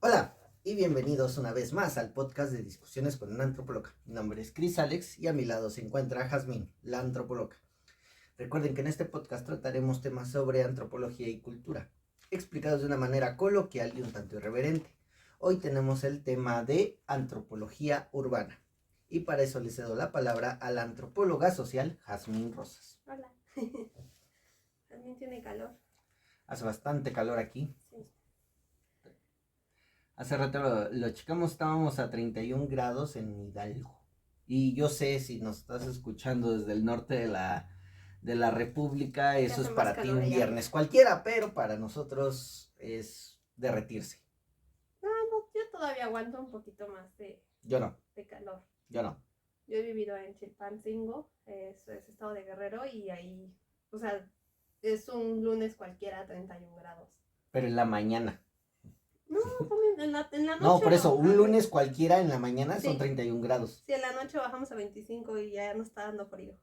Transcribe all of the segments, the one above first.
Hola y bienvenidos una vez más al podcast de discusiones con una antropóloga. Mi nombre es Chris Alex y a mi lado se encuentra Jazmín, la antropóloga. Recuerden que en este podcast trataremos temas sobre antropología y cultura, explicados de una manera coloquial y un tanto irreverente. Hoy tenemos el tema de antropología urbana y para eso le cedo la palabra a la antropóloga social Jazmín Rosas. Hola. También tiene calor. Hace bastante calor aquí. Sí. Hace rato lo checamos, estábamos a 31 grados en Hidalgo. Y yo sé, si nos estás escuchando desde el norte de la República, eso es para ti un viernes cualquiera, pero para nosotros es derretirse. No, yo todavía aguanto un poquito más de calor. Yo no. Yo he vivido en Chilpancingo, es estado de Guerrero, y ahí, o sea, es un lunes cualquiera a 31 grados. Pero en la mañana. No, también en la noche. No, por eso, un lunes cualquiera en la mañana son 31 grados. Sí, en la noche bajamos a 25 y ya nos está dando frío.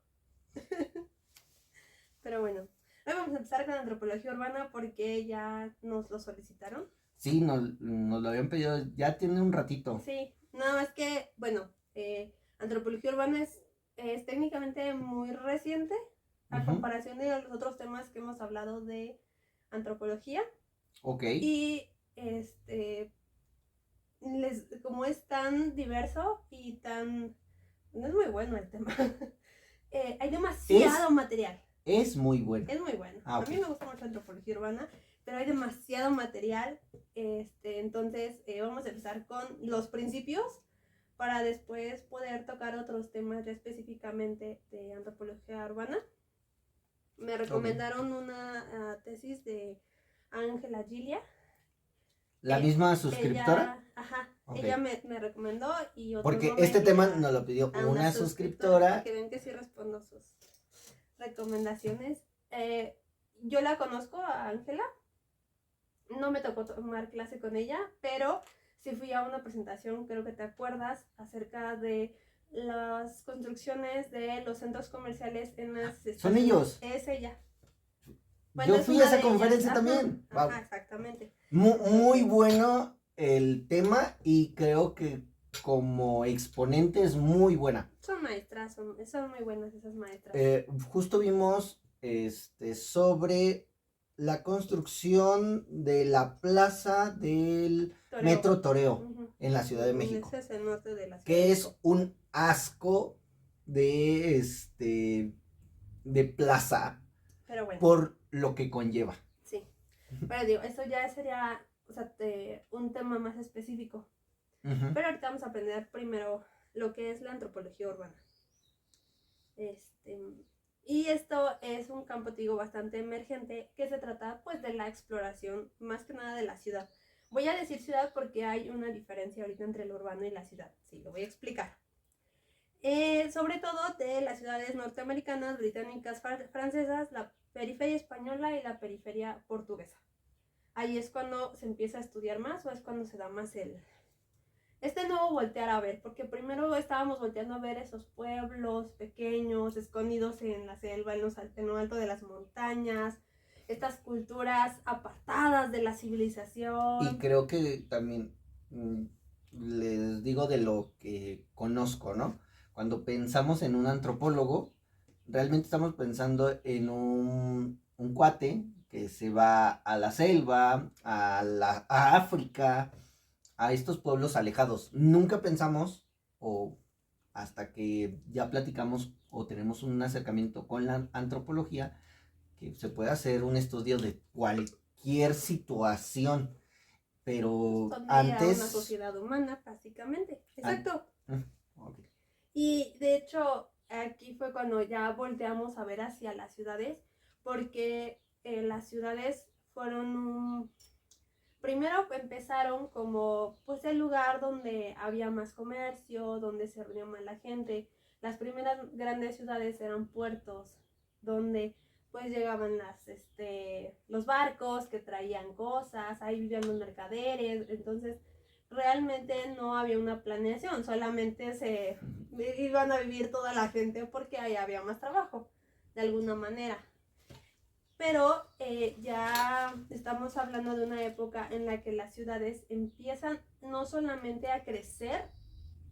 Pero bueno, hoy vamos a empezar con antropología urbana porque ya nos lo solicitaron. Sí, nos lo habían pedido, ya tiene un ratito. Sí, nada más que, bueno, antropología urbana es técnicamente muy reciente a comparación de los otros temas que hemos hablado de antropología. Ok. Y como es tan diverso y tan... No es muy bueno el tema. Hay demasiado material. Es muy bueno. Es muy bueno. Okay. A mí me gusta mucho antropología urbana, pero hay demasiado material. Entonces vamos a empezar con los principios para después poder tocar otros temas ya específicamente de antropología urbana. Me recomendaron una tesis de Ángela Gilia. ¿La misma suscriptora? Ella me recomendó y otro porque este tema nos lo pidió una suscriptora. Para que ven que sí respondo sus recomendaciones. Yo la conozco a Ángela. No me tocó tomar clase con ella, pero sí fui a una presentación, creo que te acuerdas, acerca de las construcciones de los centros comerciales en las estaciones. ¿Son ellos? Es ella. Bueno, yo fui a esa conferencia también. Ajá, wow. Exactamente. Muy bueno el tema y creo que como exponente es muy buena. Son maestras, son muy buenas esas maestras. Justo vimos sobre la construcción de la plaza del Toreo. Metro Toreo en la Ciudad de México. Ese es el norte de la ciudad. Que es un asco de plaza. Pero bueno. Por lo que conlleva. Sí. Pero digo, esto ya sería, un tema más específico. Pero ahorita vamos a aprender primero lo que es la antropología urbana. Y esto es un campo, digo, bastante emergente que se trata pues de la exploración más que nada de la ciudad. Voy a decir ciudad porque hay una diferencia ahorita entre lo urbano y la ciudad. Sí, lo voy a explicar. Sobre todo de las ciudades norteamericanas, británicas, francesas, la periferia española y la periferia portuguesa. Ahí es cuando se empieza a estudiar más o es cuando se da más nuevo voltear a ver, porque primero estábamos volteando a ver esos pueblos pequeños, escondidos en la selva, en lo alto de las montañas, estas culturas apartadas de la civilización. Y creo que también les digo de lo que conozco, ¿no? Cuando pensamos en un antropólogo, realmente estamos pensando en un cuate que se va a la selva, a África, a estos pueblos alejados. Nunca pensamos, o hasta que ya platicamos o tenemos un acercamiento con la antropología, que se puede hacer un estudio de cualquier situación, pero antes... una sociedad humana, básicamente. Exacto. Okay. Y de hecho, aquí fue cuando ya volteamos a ver hacia las ciudades, porque las ciudades fueron primero empezaron como pues el lugar donde había más comercio, donde se reunía más la gente. Las primeras grandes ciudades eran puertos, donde pues llegaban los barcos que traían cosas, ahí vivían los mercaderes, entonces realmente no había una planeación, solamente se iban a vivir toda la gente porque ahí había más trabajo, de alguna manera. Pero ya estamos hablando de una época en la que las ciudades empiezan no solamente a crecer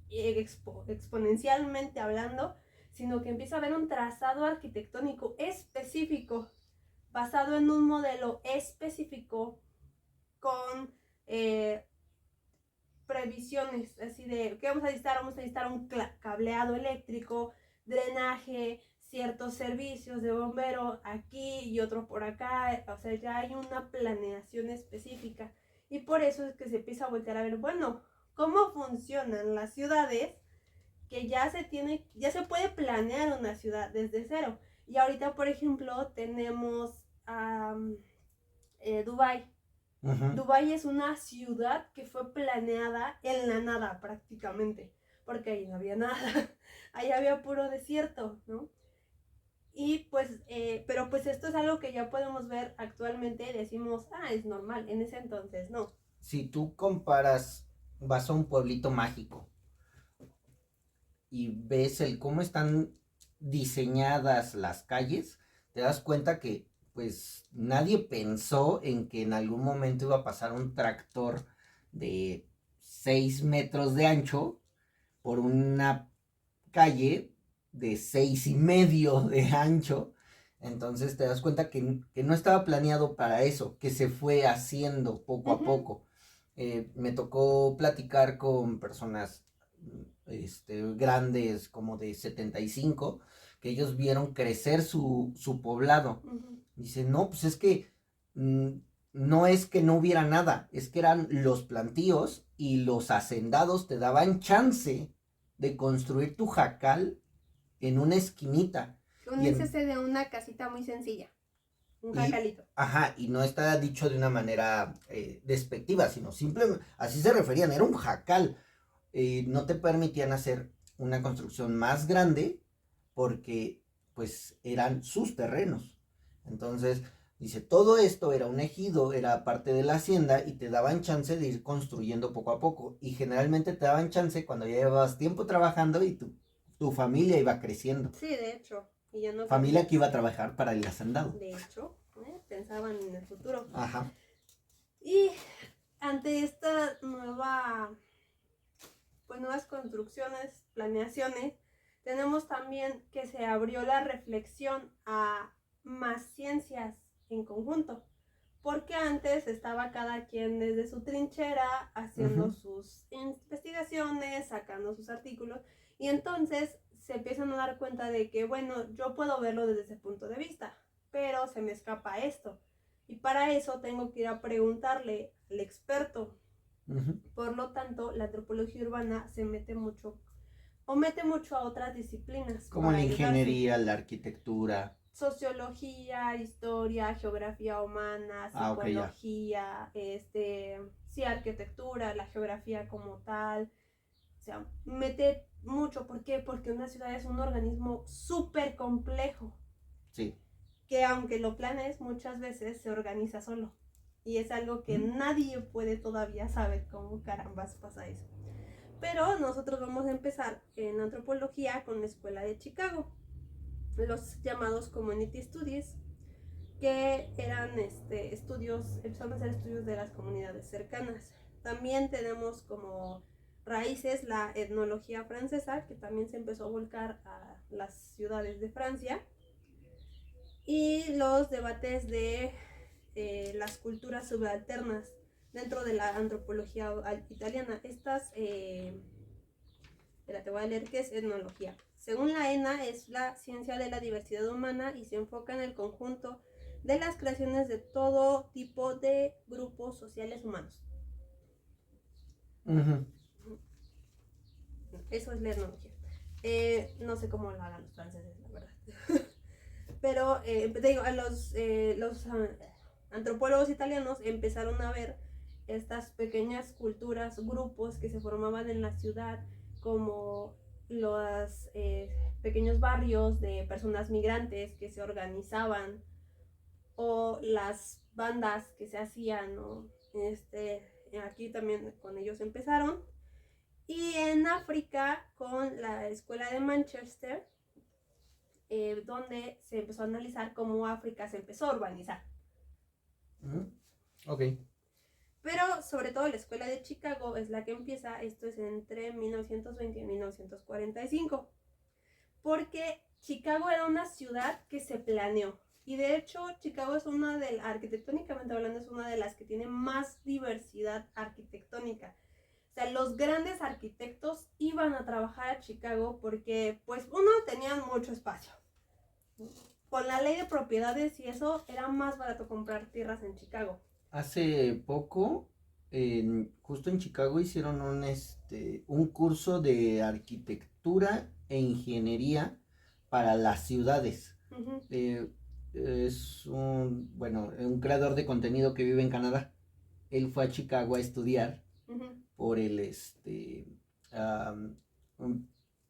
exponencialmente hablando, sino que empieza a haber un trazado arquitectónico específico, basado en un modelo específico con previsiones, así de, ¿qué vamos a necesitar? Vamos a necesitar un cableado eléctrico, drenaje, ciertos servicios de bombero aquí y otro por acá, o sea, ya hay una planeación específica. Y por eso es que se empieza a voltear a ver, bueno, cómo funcionan las ciudades, que ya se puede planear una ciudad desde cero. Y ahorita, por ejemplo, tenemos Dubái. Dubái es una ciudad que fue planeada en la nada prácticamente, porque ahí no había nada, ahí había puro desierto, ¿no? Y pues, pero pues esto es algo que ya podemos ver actualmente y decimos, es normal, en ese entonces no. Si tú comparas, vas a un pueblito mágico y ves el cómo están diseñadas las calles, te das cuenta que pues nadie pensó en que en algún momento iba a pasar un tractor de 6 metros de ancho por una calle de 6.5 de ancho. Entonces te das cuenta que no estaba planeado para eso, que se fue haciendo poco a poco. Me tocó platicar con personas grandes como de 75, que ellos vieron crecer su poblado. Dicen, no, pues es que no es que no hubiera nada, es que eran los plantíos y los hacendados te daban chance de construir tu jacal en una esquinita. Un índice de una casita muy sencilla, un jacalito. Ajá, y no está dicho de una manera despectiva, sino simplemente, así se referían, era un jacal. No te permitían hacer una construcción más grande porque pues eran sus terrenos. Entonces, dice, todo esto era un ejido, era parte de la hacienda y te daban chance de ir construyendo poco a poco. Y generalmente te daban chance cuando ya llevabas tiempo trabajando y tu familia iba creciendo. Sí, de hecho. Y ya no familia que iba a trabajar para el hacendado. De hecho, pensaban en el futuro. Ajá. Y ante esta nuevas construcciones, planeaciones, tenemos también que se abrió la reflexión a más ciencias en conjunto, porque antes estaba cada quien desde su trinchera haciendo sus investigaciones, sacando sus artículos, y entonces se empiezan a dar cuenta de que, bueno, yo puedo verlo desde ese punto de vista, pero se me escapa esto, y para eso tengo que ir a preguntarle al experto. Por lo tanto, la antropología urbana se mete mucho a otras disciplinas. Como la ingeniería, la arquitectura. Sociología, historia, geografía humana, psicología, sí, arquitectura, la geografía como tal. O sea, mete mucho. ¿Por qué? Porque una ciudad es un organismo súper complejo. Sí. Que aunque lo planees, muchas veces se organiza solo. Y es algo que nadie puede todavía saber cómo carambas pasa eso. Pero nosotros vamos a empezar en antropología con la Escuela de Chicago, los llamados Community Studies, que eran empezaron a hacer estudios de las comunidades cercanas. También tenemos como raíces la etnología francesa, que también se empezó a volcar a las ciudades de Francia, y los debates de las culturas subalternas dentro de la antropología italiana. Te voy a leer qué es etnología. Según la ENA, es la ciencia de la diversidad humana y se enfoca en el conjunto de las creaciones de todo tipo de grupos sociales humanos. Eso es la etnología. No sé cómo lo hagan los franceses, la verdad. Pero te digo, los antropólogos italianos empezaron a ver estas pequeñas culturas, grupos que se formaban en la ciudad, como los pequeños barrios de personas migrantes que se organizaban, o las bandas que se hacían, ¿no? Aquí también con ellos empezaron. Y en África, con la escuela de Manchester, donde se empezó a analizar cómo África se empezó a urbanizar. Ok. Pero sobre todo la escuela de Chicago es la que empieza, esto es entre 1920 y 1945, porque Chicago era una ciudad que se planeó. Y de hecho, Chicago es arquitectónicamente hablando, es una de las que tiene más diversidad arquitectónica. O sea, los grandes arquitectos iban a trabajar a Chicago porque, pues, uno, tenían mucho espacio. Con la ley de propiedades y eso, era más barato comprar tierras en Chicago. Hace poco, justo en Chicago hicieron un curso de arquitectura e ingeniería para las ciudades. Uh-huh. Es un creador de contenido que vive en Canadá. Él fue a Chicago a estudiar Uh-huh. por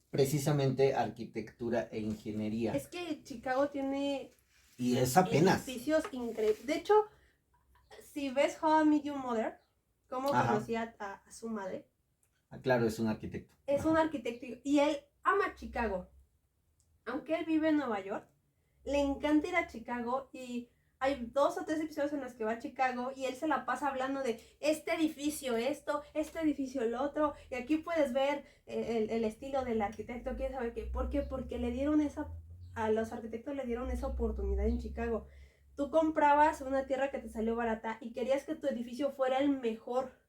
precisamente arquitectura e ingeniería. Es que Chicago tiene Y es apenas. edificios increíbles. De hecho, si ves How I Met Your Mother, cómo Ajá. conocía a su madre. Claro, es un arquitecto. Es un arquitecto y él ama Chicago. Aunque él vive en Nueva York, le encanta ir a Chicago y hay 2 o 3 episodios en los que va a Chicago y él se la pasa hablando de este edificio esto, este edificio el otro, y aquí puedes ver el estilo del arquitecto, quién sabe qué. ¿Por qué? Porque a los arquitectos le dieron esa oportunidad en Chicago. Tú comprabas una tierra que te salió barata y querías que tu edificio fuera el mejor.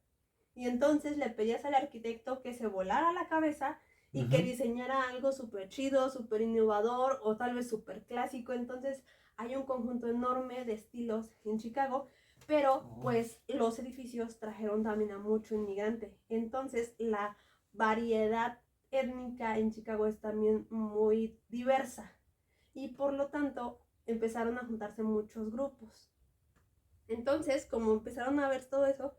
Y entonces le pedías al arquitecto que se volara la cabeza y que diseñara algo súper chido, súper innovador o tal vez súper clásico. Entonces hay un conjunto enorme de estilos en Chicago, pero pues los edificios trajeron también a mucho inmigrante. Entonces la variedad étnica en Chicago es también muy diversa y por lo tanto empezaron a juntarse muchos grupos. Entonces, como empezaron a ver todo eso,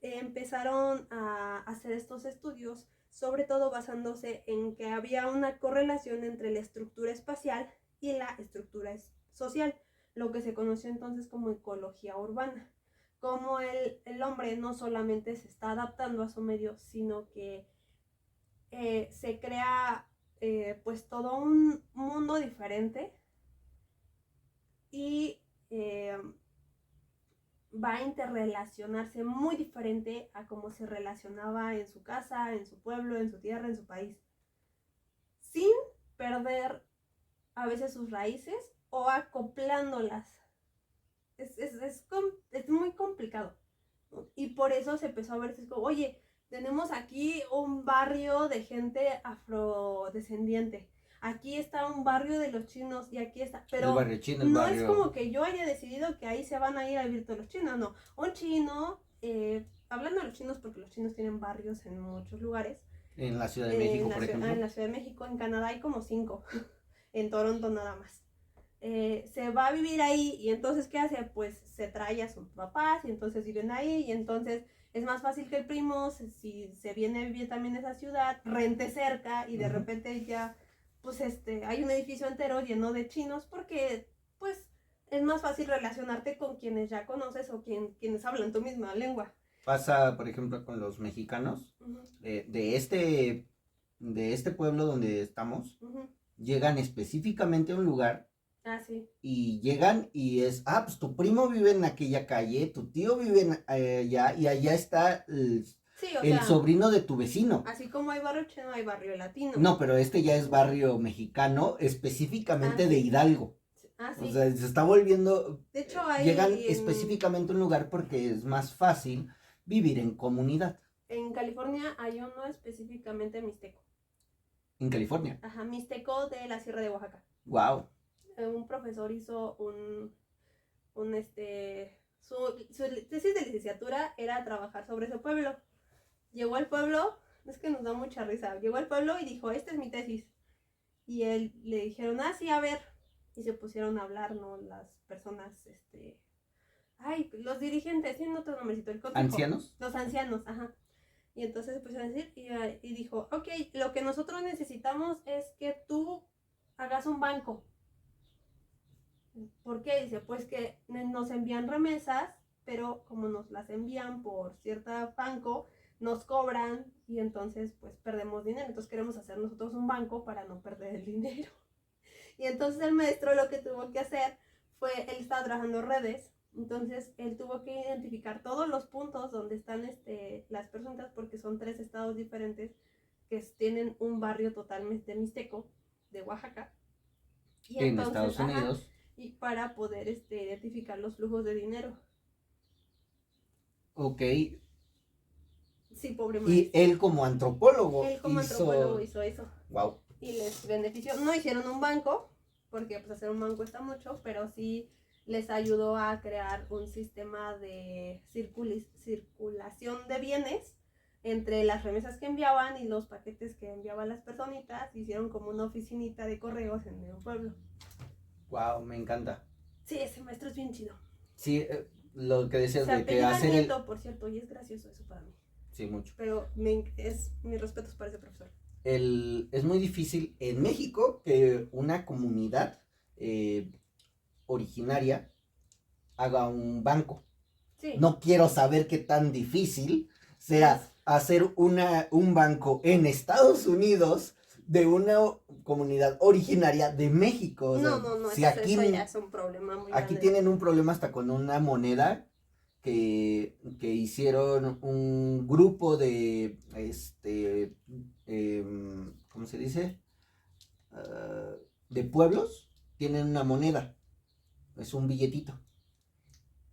empezaron a hacer estos estudios, sobre todo basándose en que había una correlación entre la estructura espacial y la estructura social, lo que se conoció entonces como ecología urbana. Como el hombre no solamente se está adaptando a su medio, sino que se crea pues todo un mundo diferente y va a interrelacionarse muy diferente a cómo se relacionaba en su casa, en su pueblo, en su tierra, en su país, sin perder a veces sus raíces o acoplándolas. Es muy complicado. Y por eso se empezó a ver, como, oye, tenemos aquí un barrio de gente afrodescendiente. Aquí está un barrio de los chinos y aquí está. Pero el barrio chino, no es como que yo haya decidido que ahí se van a ir a vivir todos los chinos, no. Un chino, hablando de los chinos, porque los chinos tienen barrios en muchos lugares. En la Ciudad de México, por ejemplo. En la Ciudad de México, en Canadá hay como 5. En Toronto nada más. Se va a vivir ahí y entonces ¿qué hace? Pues se trae a sus papás y entonces viven ahí y entonces es más fácil que el primo, si se viene a vivir también en esa ciudad, rente cerca y de repente ya pues hay un edificio entero lleno de chinos porque pues es más fácil relacionarte con quienes ya conoces o quienes hablan tu misma lengua. Pasa, por ejemplo, con los mexicanos de este pueblo donde estamos, llegan específicamente a un lugar. Ah, sí. Y llegan y pues tu primo vive en aquella calle, tu tío vive allá y allá está el sobrino de tu vecino. Así como hay barrio chino, hay barrio latino. No, pero este ya es barrio mexicano, específicamente de Hidalgo. Ah, sí. O sea, se está volviendo. De hecho, llegan específicamente a un lugar porque es más fácil vivir en comunidad. En California hay uno específicamente mixteco. ¿En California? Ajá, mixteco de la Sierra de Oaxaca. Wow. Un profesor hizo su tesis de licenciatura era trabajar sobre ese pueblo. Llegó al pueblo, es que nos da mucha risa, llegó al pueblo y dijo, esta es mi tesis. Y él le dijeron, sí, a ver. Y se pusieron a hablar, ¿no? Las personas, los dirigentes, tienen otro nombrecito, el consejo. ¿Ancianos? Los ancianos, ajá. Y entonces se pusieron a decir y dijo, ok, lo que nosotros necesitamos es que tú hagas un banco. ¿Por qué? Dice, pues que nos envían remesas, pero como nos las envían por cierta banco, nos cobran y entonces pues perdemos dinero. Entonces queremos hacer nosotros un banco para no perder el dinero. Y entonces el maestro lo que tuvo que hacer fue, él estaba trabajando redes, entonces él tuvo que identificar todos los puntos donde están las personas, porque son 3 estados diferentes que tienen un barrio totalmente mixteco de Oaxaca. Y En entonces, Estados Unidos. y para poder identificar los flujos de dinero. Ok. Sí, pobre Y maestro. él como antropólogo Él como antropólogo hizo eso. Wow. Y les benefició. No hicieron un banco, porque pues hacer un banco cuesta mucho, pero sí les ayudó a crear un sistema de circulación de bienes entre las remesas que enviaban y los paquetes que enviaban las personitas. Hicieron como una oficinita de correos en un pueblo. Wow, me encanta. Sí, ese maestro es bien chido. Sí, lo que decías Se de que apellida hacer Nieto, por cierto, y es gracioso eso para mí. Sí, mucho. Pero mis respetos para ese profesor. Es muy difícil en México que una comunidad originaria haga un banco. Sí. No quiero saber qué tan difícil sea hacer un banco en Estados Unidos de una comunidad originaria de México. O sea, No, si eso aquí, ya es un problema muy aquí grande. tienen un problema hasta con una moneda que hicieron un grupo de, ¿cómo se dice? De pueblos, tienen una moneda, es un billetito.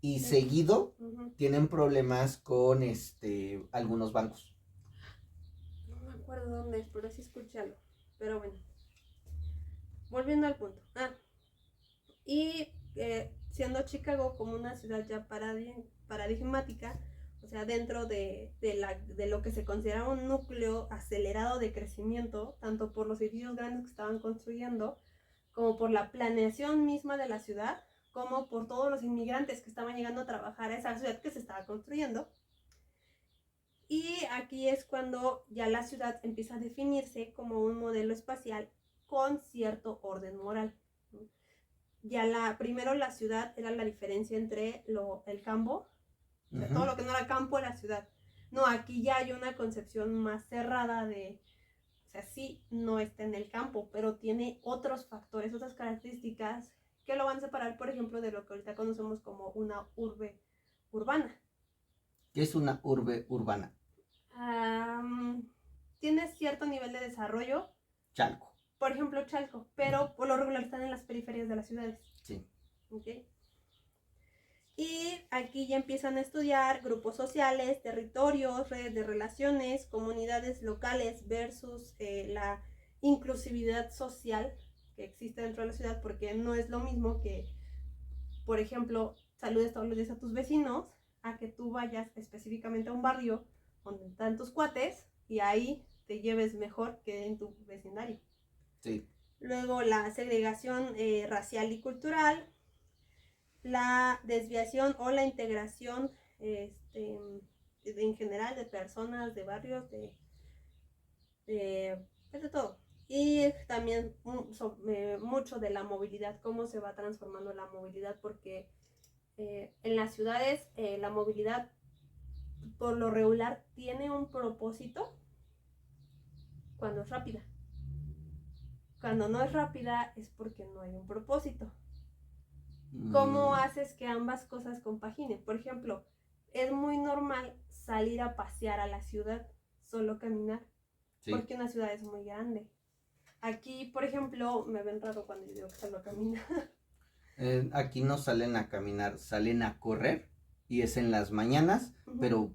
Y Sí. seguido tienen problemas con algunos bancos. No me acuerdo dónde es, pero sí escúchalo. Pero bueno, volviendo al punto. Y siendo Chicago como una ciudad ya paradigmática, o sea, dentro de lo que se considera un núcleo acelerado de crecimiento, tanto por los edificios grandes que estaban construyendo, como por la planeación misma de la ciudad, como por todos los inmigrantes que estaban llegando a trabajar a esa ciudad que se estaba construyendo. Y aquí es cuando ya la ciudad empieza a definirse como un modelo espacial con cierto orden moral. Ya primero la ciudad era la diferencia entre el campo, o sea, todo lo que no era campo era ciudad. No, aquí ya hay una concepción más cerrada de, o sea, sí, no está en el campo, pero tiene otros factores, otras características que lo van a separar, por ejemplo, de lo que ahorita conocemos como una urbe urbana. ¿Qué es una urbe urbana? Tiene cierto nivel de desarrollo. Chalco. Por ejemplo, Chalco, pero por lo regular están en las periferias de las ciudades. Sí. ¿Okay? Y aquí ya empiezan a estudiar grupos sociales, territorios, redes de relaciones, comunidades locales versus la inclusividad social que existe dentro de la ciudad, porque no es lo mismo que, por ejemplo, saludes todos los días a tus vecinos, a que tú vayas específicamente a un barrio donde están tus cuates y ahí te lleves mejor que en tu vecindario. Sí. Luego la segregación racial y cultural, la desviación o la integración en general de personas, de barrios, de todo. Y también mucho de la movilidad, cómo se va transformando la movilidad, porque en las ciudades la movilidad por lo regular tiene un propósito cuando es rápida. Cuando no es rápida es porque no hay un propósito. ¿Cómo haces que ambas cosas compaginen? Por ejemplo, es muy normal salir a pasear a la ciudad, solo caminar, sí, porque una ciudad es muy grande. Aquí, por ejemplo, me ven raro cuando yo digo que salgo a caminar. Aquí no salen a caminar, salen a correr y es en las mañanas, pero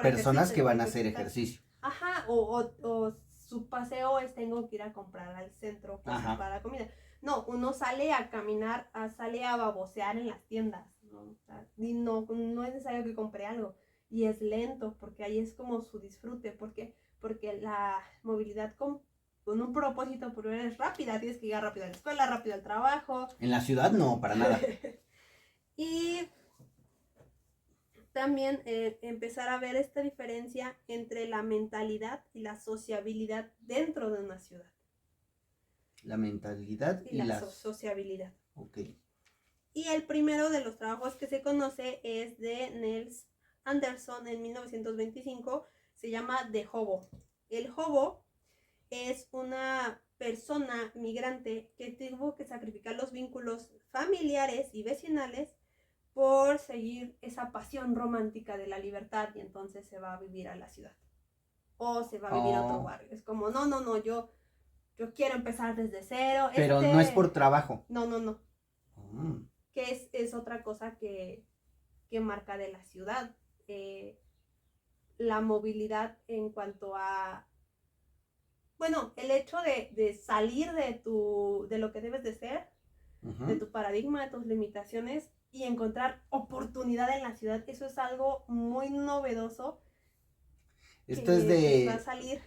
personas que van a hacer ejercicio. Ajá, o su paseo es tengo que ir a comprar al centro cosas para la comida. No, uno sale a caminar, sale a babosear en las tiendas, ¿no? O sea, y no es necesario que compre algo. Y es lento, porque ahí es como su disfrute, porque la movilidad con un propósito primero es rápida, tienes que llegar rápido a la escuela, rápido al trabajo. En la ciudad no, para nada. Y también empezar a ver esta diferencia entre la mentalidad y la sociabilidad dentro de una ciudad. La mentalidad y la sociabilidad. Ok. Y el primero de los trabajos que se conoce es de Niels Anderson en 1925, se llama The Hobo. El hobo es una persona migrante que tuvo que sacrificar los vínculos familiares y vecinales por seguir esa pasión romántica de la libertad y entonces se va a vivir a la ciudad o se va a vivir a otro Oh, barrio. Es como, no, no, no, yo quiero empezar desde cero. pero no es por trabajo. No, no, no. Mm. Que es otra cosa que marca de la ciudad. La movilidad en cuanto a, bueno, el hecho de salir de lo que debes de ser, de tu paradigma, de tus limitaciones y encontrar oportunidad en la ciudad, eso es algo muy novedoso Esto es que pues va a de, salir.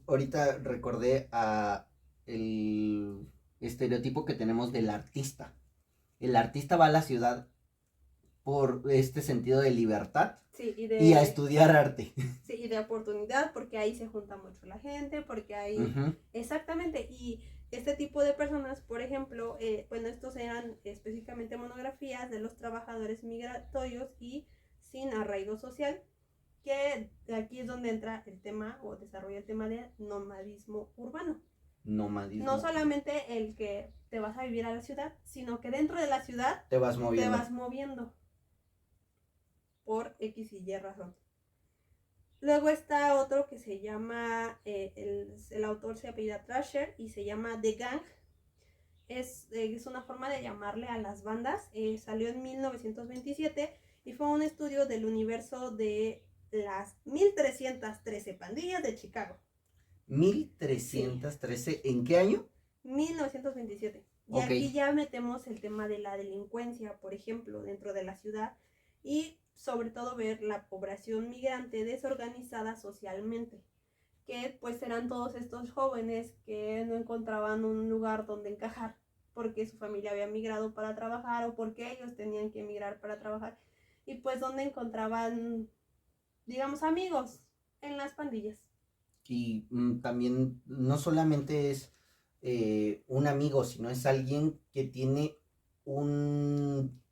ahorita recordé a el estereotipo que tenemos del artista. El artista va a la ciudad por este sentido de libertad Sí, y a estudiar arte. sí, y de oportunidad, porque ahí se junta mucho la gente, porque ahí, Ujú. exactamente, y este tipo de personas, por ejemplo, bueno, estos eran específicamente monografías de los trabajadores migratorios y sin arraigo social, que aquí es donde entra el tema o desarrolla el tema de nomadismo urbano. No Nomadismo. solamente el que te vas a vivir a la ciudad, sino que dentro de la ciudad Te vas moviendo. te vas moviendo por X y Y razón. Luego está otro que se llama, el autor se apellida Thrasher y se llama The Gang. Es una forma de llamarle a las bandas. Salió en 1927 y fue un estudio del universo de las 1313 pandillas de Chicago. 1313. Sí. ¿En qué año? 1927. Y Ok. aquí ya metemos el tema de la delincuencia, por ejemplo, dentro de la ciudad y sobre todo ver la población migrante desorganizada socialmente, que pues eran todos estos jóvenes que no encontraban un lugar donde encajar porque su familia había migrado para trabajar o porque ellos tenían que emigrar para trabajar y pues donde encontraban, digamos, amigos en las pandillas. Y también no solamente es un amigo, sino es alguien que tiene un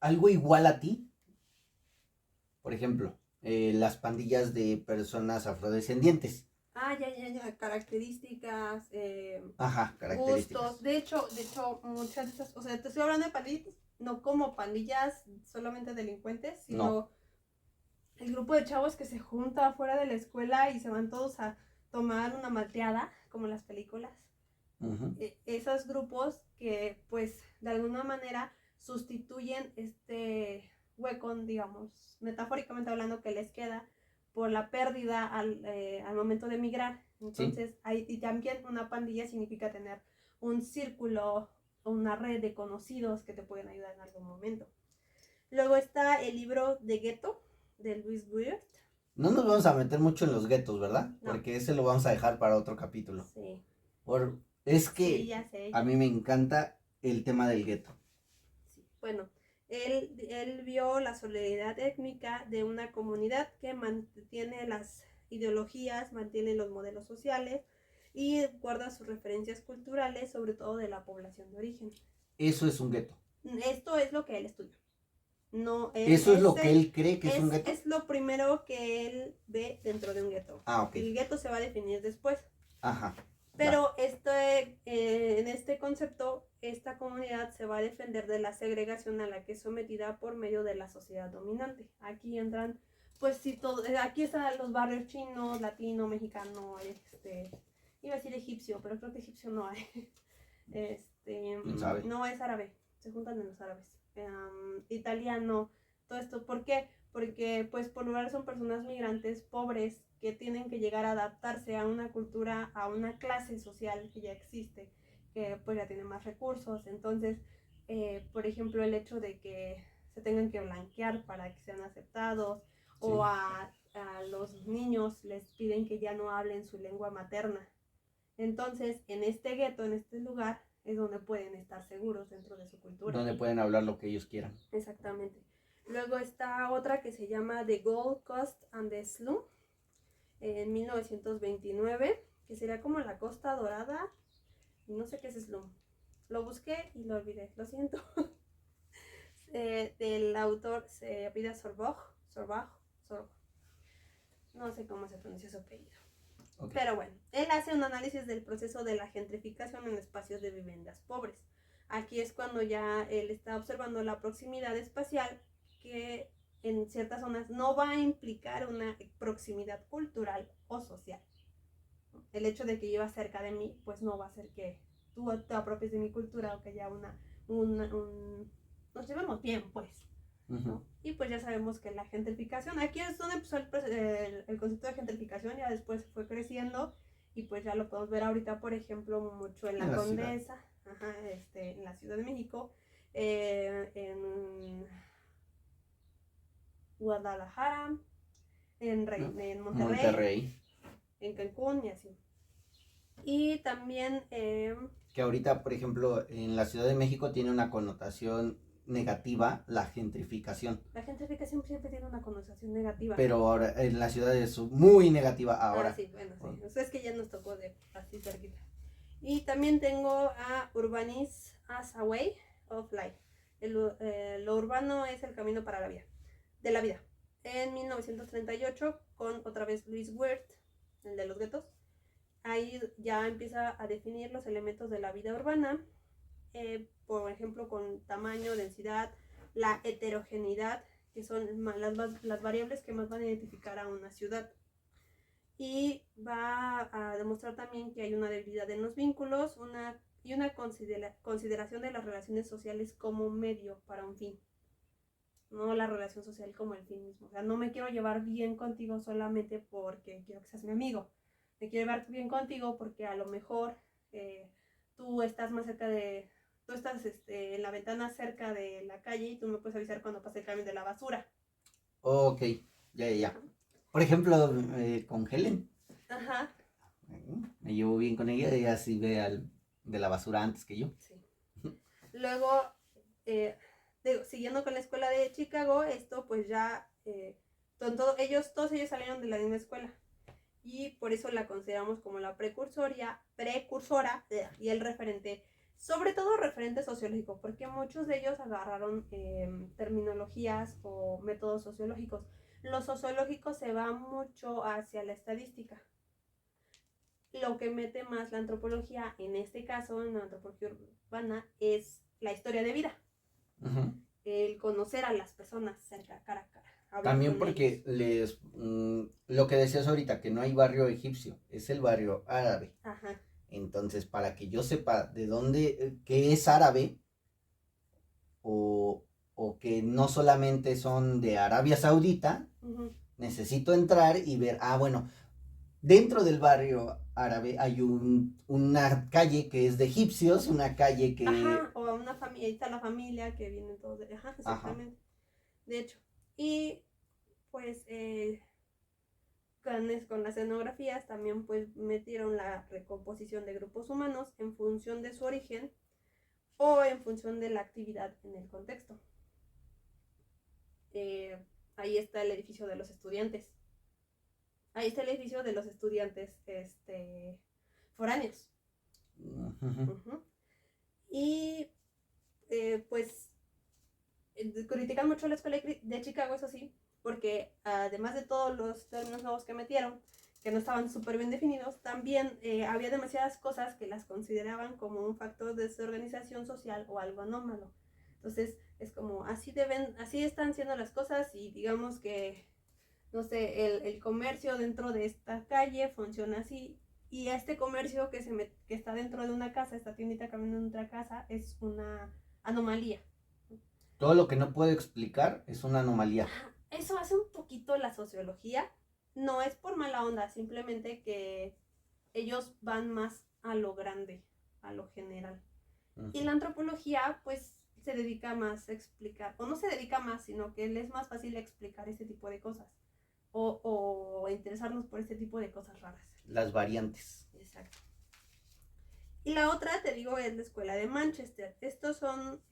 algo igual a ti. Por ejemplo, las pandillas de personas afrodescendientes. Ah, ya, características, Ajá, características. gustos. De hecho, muchas de esas, o sea, te estoy hablando de pandillas, no como pandillas solamente delincuentes, sino No. el grupo de chavos que se junta afuera de la escuela y se van todos a tomar una malteada, como en las películas. Esos grupos que, pues, de alguna manera sustituyen este hueco, digamos, metafóricamente hablando, que les queda por la pérdida al momento de emigrar. Entonces, sí. Y también una pandilla significa tener un círculo o una red de conocidos que te pueden ayudar en algún momento. Luego está el libro de Ghetto, de Louis Weird. No nos vamos a meter mucho en los guetos, ¿verdad? No. Porque ese lo vamos a dejar para otro capítulo. Sí. Es que sí, ya sé. a mí me encanta el tema del gueto. Sí. Bueno, él vio la solidaridad étnica de una comunidad que mantiene las ideologías, mantiene los modelos sociales y guarda sus referencias culturales, sobre todo de la población de origen. Eso es un gueto. Esto es lo que él estudia. No, eso es lo que él cree que es un gueto. Es lo primero que él ve dentro de un gueto. Ah, ok. El gueto se va a definir después. Ajá. Pero en este concepto, esta comunidad se va a defender de la segregación a la que es sometida por medio de la sociedad dominante. Aquí entran, pues sí, todo, aquí están los barrios chinos, latino, mexicano, iba a decir egipcio, pero creo que egipcio no hay. ¿Quién sabe? No es árabe, se juntan en los árabes. Italiano, todo esto. ¿Por qué? Porque pues por lugar son personas migrantes pobres que tienen que llegar a adaptarse a una cultura, a una clase social que ya existe, que pues ya tiene más recursos. Entonces, por ejemplo, el hecho de que se tengan que blanquear para que sean aceptados, sí. O a los niños les piden que ya no hablen su lengua materna. Entonces, en este gueto, en este lugar, es donde pueden estar seguros dentro de su cultura. Donde pueden hablar lo que ellos quieran. Exactamente. Luego está otra que se llama The Gold Coast and the Slum, en 1929, que sería como la Costa Dorada, y no sé qué es Slum. Lo busqué y lo olvidé, lo siento. Del autor se apellida Sorbach. No sé cómo se pronuncia su apellido. Okay. Pero bueno, él hace un análisis del proceso de la gentrificación en espacios de viviendas pobres. Aquí es cuando ya él está observando la proximidad espacial que en ciertas zonas no va a implicar una proximidad cultural o social. El hecho de que vivas cerca de mí, pues no va a hacer que tú te apropies de mi cultura o que haya nos llevemos bien, pues. ¿no? Y pues ya sabemos que la gentrificación, aquí es donde empezó el concepto de gentrificación, ya después fue creciendo y pues ya lo podemos ver ahorita, por ejemplo, mucho en la Condesa, en la Ciudad de México, en Guadalajara, en Monterrey, en Cancún y así. Y también... que ahorita, por ejemplo, en la Ciudad de México tiene una connotación negativa la gentrificación. La gentrificación siempre tiene una connotación negativa. Pero ahora en la ciudad es muy negativa ahora. Sí, bueno, sí. O sea, es que ya nos tocó de así cerquita. Y también tengo a Urbanism as a Way of Life. Lo urbano es el camino para la vida, de la vida. En 1938, con otra vez Louis Wirth, el de los guetos, ahí ya empieza a definir los elementos de la vida urbana, por ejemplo, con tamaño, densidad, la heterogeneidad, que son las variables que más van a identificar a una ciudad. Y va a demostrar también que hay una debilidad en los vínculos y una consideración de las relaciones sociales como medio para un fin. No la relación social como el fin mismo. O sea, no me quiero llevar bien contigo solamente porque quiero que seas mi amigo. Me quiero llevar bien contigo porque a lo mejor tú estás más cerca de... Tú estás en la ventana cerca de la calle y tú me puedes avisar cuando pase el camión de la basura. Ok, ya. Por ejemplo, con Helen. Ajá. Me llevo bien con ella, ella sí ve de la basura antes que yo. Sí. Luego, siguiendo con la escuela de Chicago, esto pues ya, todos ellos salieron de la misma escuela. Y por eso la consideramos como la precursora y el referente, sobre todo referente sociológico, porque muchos de ellos agarraron terminologías o métodos sociológicos. Lo sociológico se va mucho hacia la estadística. Lo que mete más la antropología, en este caso, en la antropología urbana, es la historia de vida. Uh-huh. El conocer a las personas cerca, cara a cara. También porque lo que decías ahorita, que no hay barrio egipcio, es el barrio árabe. Ajá. Entonces, para que yo sepa de dónde, qué es árabe, o que no solamente son de Arabia Saudita, uh-huh, necesito entrar y ver, bueno, dentro del barrio árabe hay una calle que es de egipcios, una calle que... Ajá, o una familia, ahí está la familia que viene todos de... Ajá, exactamente. Ajá. De hecho, y pues con las etnografías también pues metieron la recomposición de grupos humanos en función de su origen o en función de la actividad en el contexto. Ahí está el edificio de los estudiantes. Ahí está el edificio de los estudiantes foráneos. Uh-huh. Y pues critican mucho la escuela de Chicago, eso sí, porque además de todos los términos nuevos que metieron, que no estaban súper bien definidos, también había demasiadas cosas que las consideraban como un factor de desorganización social o algo anómalo. Entonces es como, así están siendo las cosas y digamos que, no sé, el comercio dentro de esta calle funciona así, y este comercio que está dentro de una casa, esta tiendita caminando en otra casa, es una anomalía. Todo lo que no puedo explicar es una anomalía. Eso hace un poquito la sociología. No es por mala onda, simplemente que ellos van más a lo grande, a lo general. Uh-huh. Y la antropología, pues, se dedica más a explicar, o no se dedica más, sino que es más fácil explicar este tipo de cosas. O interesarnos por este tipo de cosas raras. Las variantes. Exacto. Y la otra, te digo, es la escuela de Manchester. Estos son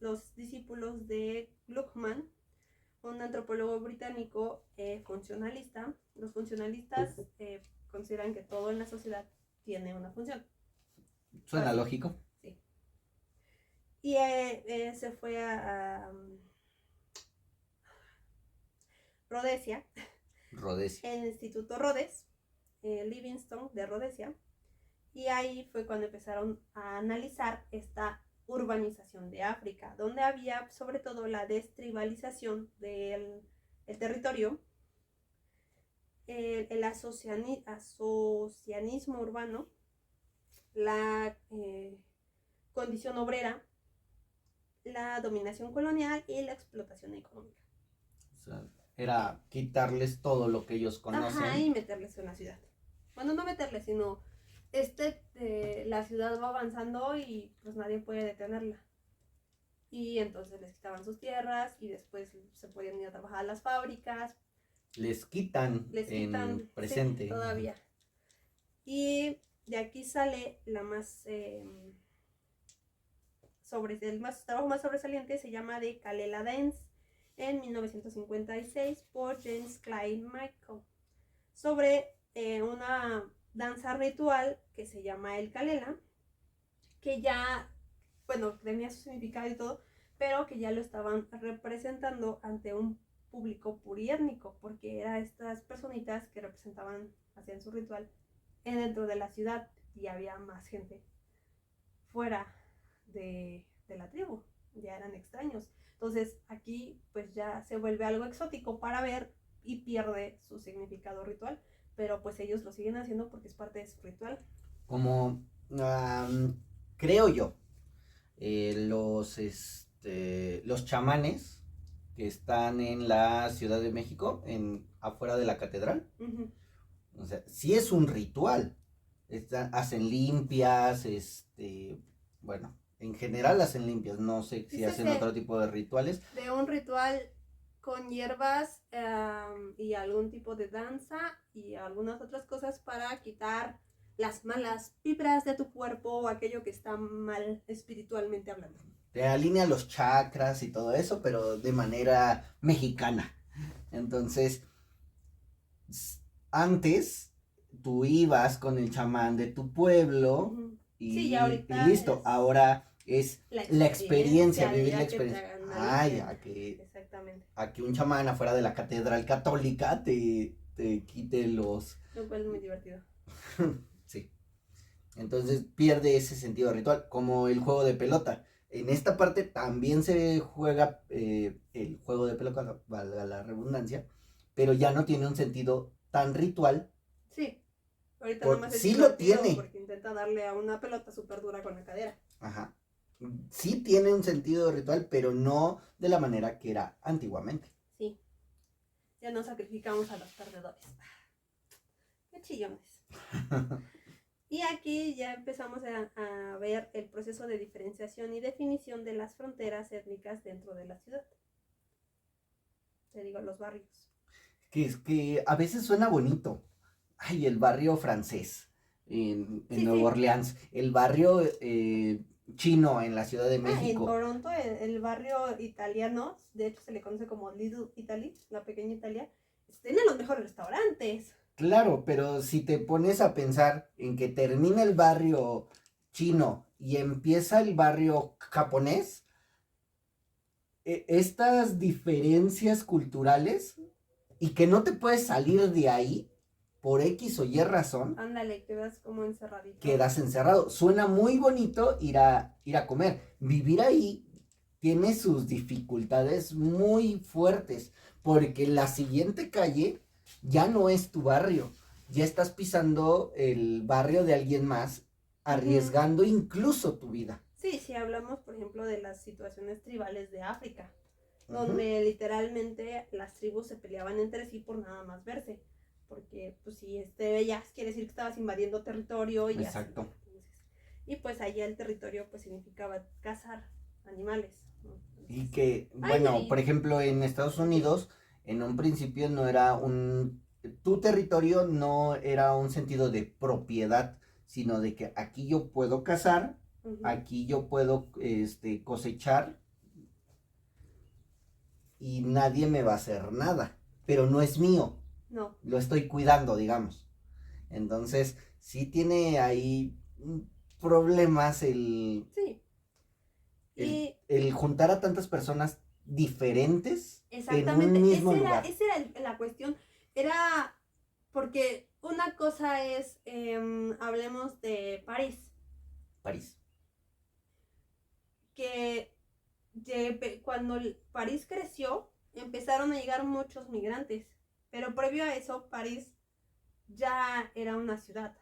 los discípulos de Gluckman, un antropólogo británico funcionalista. Los funcionalistas consideran que todo en la sociedad tiene una función. Suena lógico. Sí. Y se fue a Rhodesia Rhodesia. en el Instituto Rhodes, Livingstone de Rhodesia, y ahí fue cuando empezaron a analizar esta urbanización de África, donde había sobre todo la destribalización del el territorio, el asocianismo urbano, la condición obrera, la dominación colonial y la explotación económica. O sea, era quitarles todo lo que ellos conocen. Ajá, y meterles en la ciudad. Bueno, no meterles, sino la ciudad va avanzando y pues nadie puede detenerla. Y entonces les quitaban sus tierras y después se podían ir a trabajar a las fábricas. Les quitan en presente. Sí, todavía. Y de aquí sale la más el trabajo más sobresaliente, se llama de Kalela Dance, en 1956 por James Clyde Michael, sobre una danza ritual que se llama el Kalela, que ya, bueno, tenía su significado y todo, pero que ya lo estaban representando ante un público pluriétnico, porque eran estas personitas que hacían su ritual dentro de la ciudad y había más gente fuera de la tribu, ya eran extraños. Entonces aquí pues ya se vuelve algo exótico para ver y pierde su significado ritual, pero pues ellos lo siguen haciendo porque es parte de su ritual. Como creo yo, los chamanes que están en la Ciudad de México, afuera de la catedral, o sea, sí es un ritual. Hacen limpias, bueno, en general hacen limpias, no sé si hacen otro tipo de rituales. De un ritual con hierbas y algún tipo de danza y algunas otras cosas para quitar las malas vibras de tu cuerpo o aquello que está mal espiritualmente hablando. Te alinea los chakras y todo eso, pero de manera mexicana. Entonces, antes tú ibas con el chamán de tu pueblo y, sí, y listo. Ahora es la experiencia, vivir la experiencia. Exactamente. A que un chamán afuera de la catedral católica te quite los... Lo cual es muy divertido. Sí. Entonces pierde ese sentido ritual, como el juego de pelota. En esta parte también se juega el juego de pelota, valga la redundancia, pero ya no tiene un sentido tan ritual. Sí, ahorita nomás es sí lo tiene. Porque intenta darle a una pelota súper dura con la cadera. Ajá. Sí tiene un sentido ritual, pero no de la manera que era antiguamente. Sí. Ya no sacrificamos a los perdedores. Qué chillones. Y aquí ya empezamos a ver el proceso de diferenciación y definición de las fronteras étnicas dentro de la ciudad. Te digo, los barrios. Que a veces suena bonito. Ay, el barrio francés en Nueva Orleans. El barrio chino en la Ciudad de México. En Toronto, el barrio italiano, de hecho se le conoce como Little Italy, la pequeña Italia, tiene los mejores restaurantes. Claro, pero si te pones a pensar en que termina el barrio chino y empieza el barrio japonés, estas diferencias culturales y que no te puedes salir de ahí por X o Y razón. Ándale, quedas como encerradito. Quedas encerrado. Suena muy bonito ir a comer. Vivir ahí tiene sus dificultades muy fuertes, porque la siguiente calle ya no es tu barrio, ya estás pisando el barrio de alguien más, arriesgando incluso tu vida. Sí, si hablamos, por ejemplo, de las situaciones tribales de África, donde literalmente las tribus se peleaban entre sí por nada más verse, porque pues si veías, quiere decir que estabas invadiendo territorio y exacto. Así. Y pues allá el territorio pues significaba cazar animales, ¿no? Entonces, y que, bueno, por ejemplo, en Estados Unidos, en un principio no era tu territorio no era un sentido de propiedad, sino de que aquí yo puedo cazar, aquí yo puedo cosechar y nadie me va a hacer nada, pero no es mío. No. Lo estoy cuidando, digamos. Entonces, sí tiene ahí problemas el juntar a tantas personas diferentes en un mismo lugar. Esa era la cuestión. Era porque una cosa es, hablemos de París, París. que cuando París creció, empezaron a llegar muchos migrantes, pero previo a eso, París ya era una ciudad,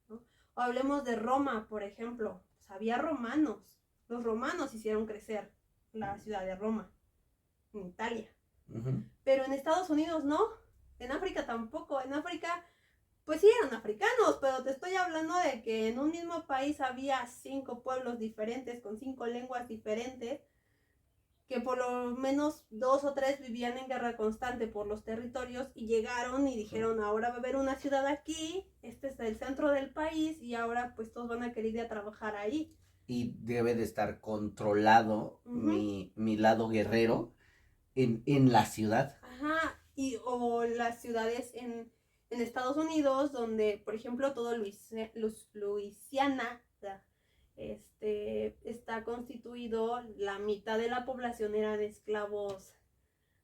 ¿no? O hablemos de Roma, por ejemplo, pues había romanos, los romanos hicieron crecer la ciudad de Roma, en Italia, pero en Estados Unidos no, en África tampoco, en África pues sí eran africanos, pero te estoy hablando de que en un mismo país había 5 pueblos diferentes, con 5 lenguas diferentes, que por lo menos 2 o 3 vivían en guerra constante por los territorios y llegaron y dijeron, ahora va a haber una ciudad aquí, este es el centro del país y ahora pues todos van a querer ir a trabajar ahí. Y debe de estar controlado mi lado guerrero en la ciudad. Ajá, o las ciudades en Estados Unidos, donde, por ejemplo, todo Luisiana, está constituido, la mitad de la población eran esclavos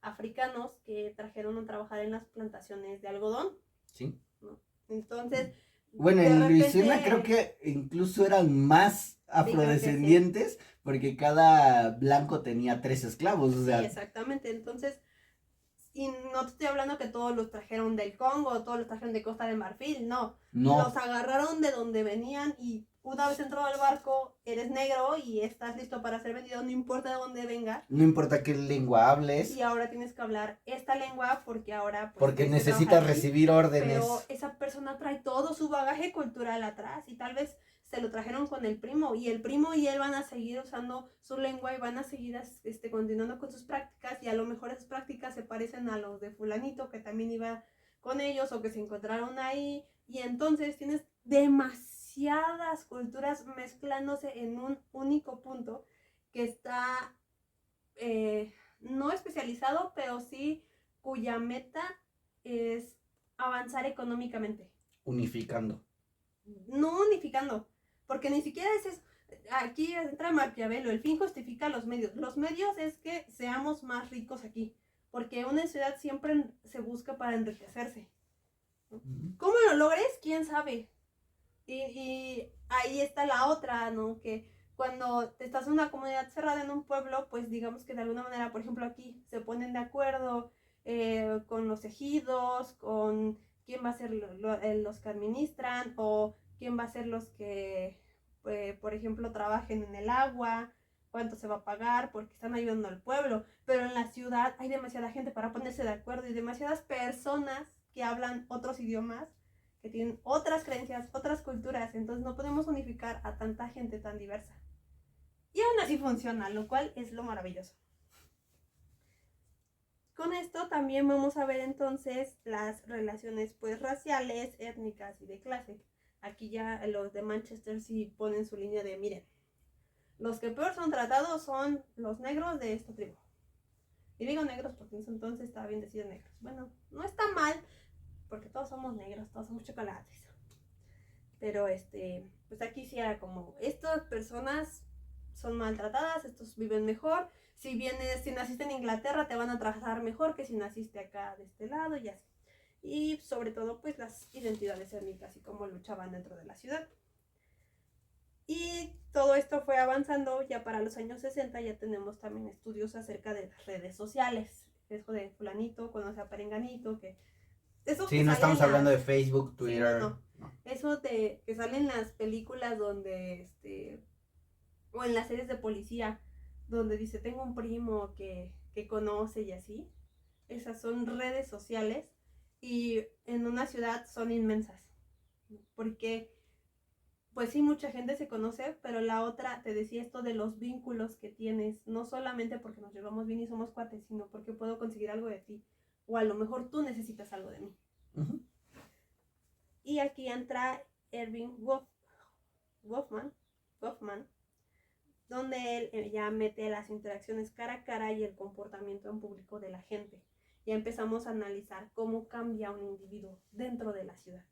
africanos que trajeron a trabajar en las plantaciones de algodón. Sí. ¿No? Entonces, bueno, de en repente, Luisiana creo que incluso eran más afrodescendientes, sí, porque cada blanco tenía 3 esclavos, o sea. Sí, exactamente. Entonces, y no te estoy hablando que todos los trajeron del Congo, todos los trajeron de Costa de Marfil, no. Los agarraron de donde venían y una vez entrado al barco, eres negro y estás listo para ser vendido, no importa de dónde vengas. No importa qué lengua hables. Y ahora tienes que hablar esta lengua porque ahora... Pues, porque necesitas recibir órdenes. Pero esa persona trae todo su bagaje cultural atrás y tal vez se lo trajeron con el primo y el primo y él van a seguir usando su lengua y van a seguir continuando con sus prácticas y a lo mejor esas prácticas se parecen a los de fulanito que también iba con ellos o que se encontraron ahí y entonces tienes demasiadas culturas mezclándose en un único punto que está no especializado, pero sí cuya meta es avanzar económicamente. Unificando. No unificando, porque ni siquiera aquí entra Maquiavelo, el fin justifica los medios. Los medios es que seamos más ricos aquí, porque una ciudad siempre se busca para enriquecerse. ¿Cómo lo logres? ¿Quién sabe? Y ahí está la otra, ¿no? Que cuando te estás en una comunidad cerrada en un pueblo, pues digamos que de alguna manera, por ejemplo aquí, se ponen de acuerdo con los ejidos, con quién va a ser los que administran o quién va a ser los que, por ejemplo, trabajen en el agua, cuánto se va a pagar, porque están ayudando al pueblo. Pero en la ciudad hay demasiada gente para ponerse de acuerdo y demasiadas personas que hablan otros idiomas, que tienen otras creencias, otras culturas, entonces no podemos unificar a tanta gente tan diversa. Y aún así funciona, lo cual es lo maravilloso. Con esto también vamos a ver entonces las relaciones pues raciales, étnicas y de clase. Aquí ya los de Manchester sí ponen su línea de, miren, los que peor son tratados son los negros de esta tribu. Y digo negros porque en ese entonces estaba bien decir negros. Bueno, no está mal, porque todos somos negros, todos somos chocolates. Pero pues aquí sí era como, estas personas son maltratadas, estos viven mejor. Si naciste en Inglaterra te van a tratar mejor que si naciste acá de este lado y así. Y sobre todo pues las identidades étnicas y cómo luchaban dentro de la ciudad. Y todo esto fue avanzando, ya para los años 60 ya tenemos también estudios acerca de las redes sociales. Eso de fulanito conoce a perenganito, que eso sí, no estamos hablando de Facebook, Twitter. Sí, no. Eso de que salen las películas donde, o en las series de policía, donde dice, tengo un primo que conoce y así. Esas son redes sociales y en una ciudad son inmensas. Porque, pues sí, mucha gente se conoce, pero la otra, te decía esto de los vínculos que tienes, no solamente porque nos llevamos bien y somos cuates, sino porque puedo conseguir algo de ti. O a lo mejor tú necesitas algo de mí. Y aquí entra Erving Goffman, donde él ya mete las interacciones cara a cara y el comportamiento en público de la gente. Ya empezamos a analizar cómo cambia un individuo dentro de la ciudad.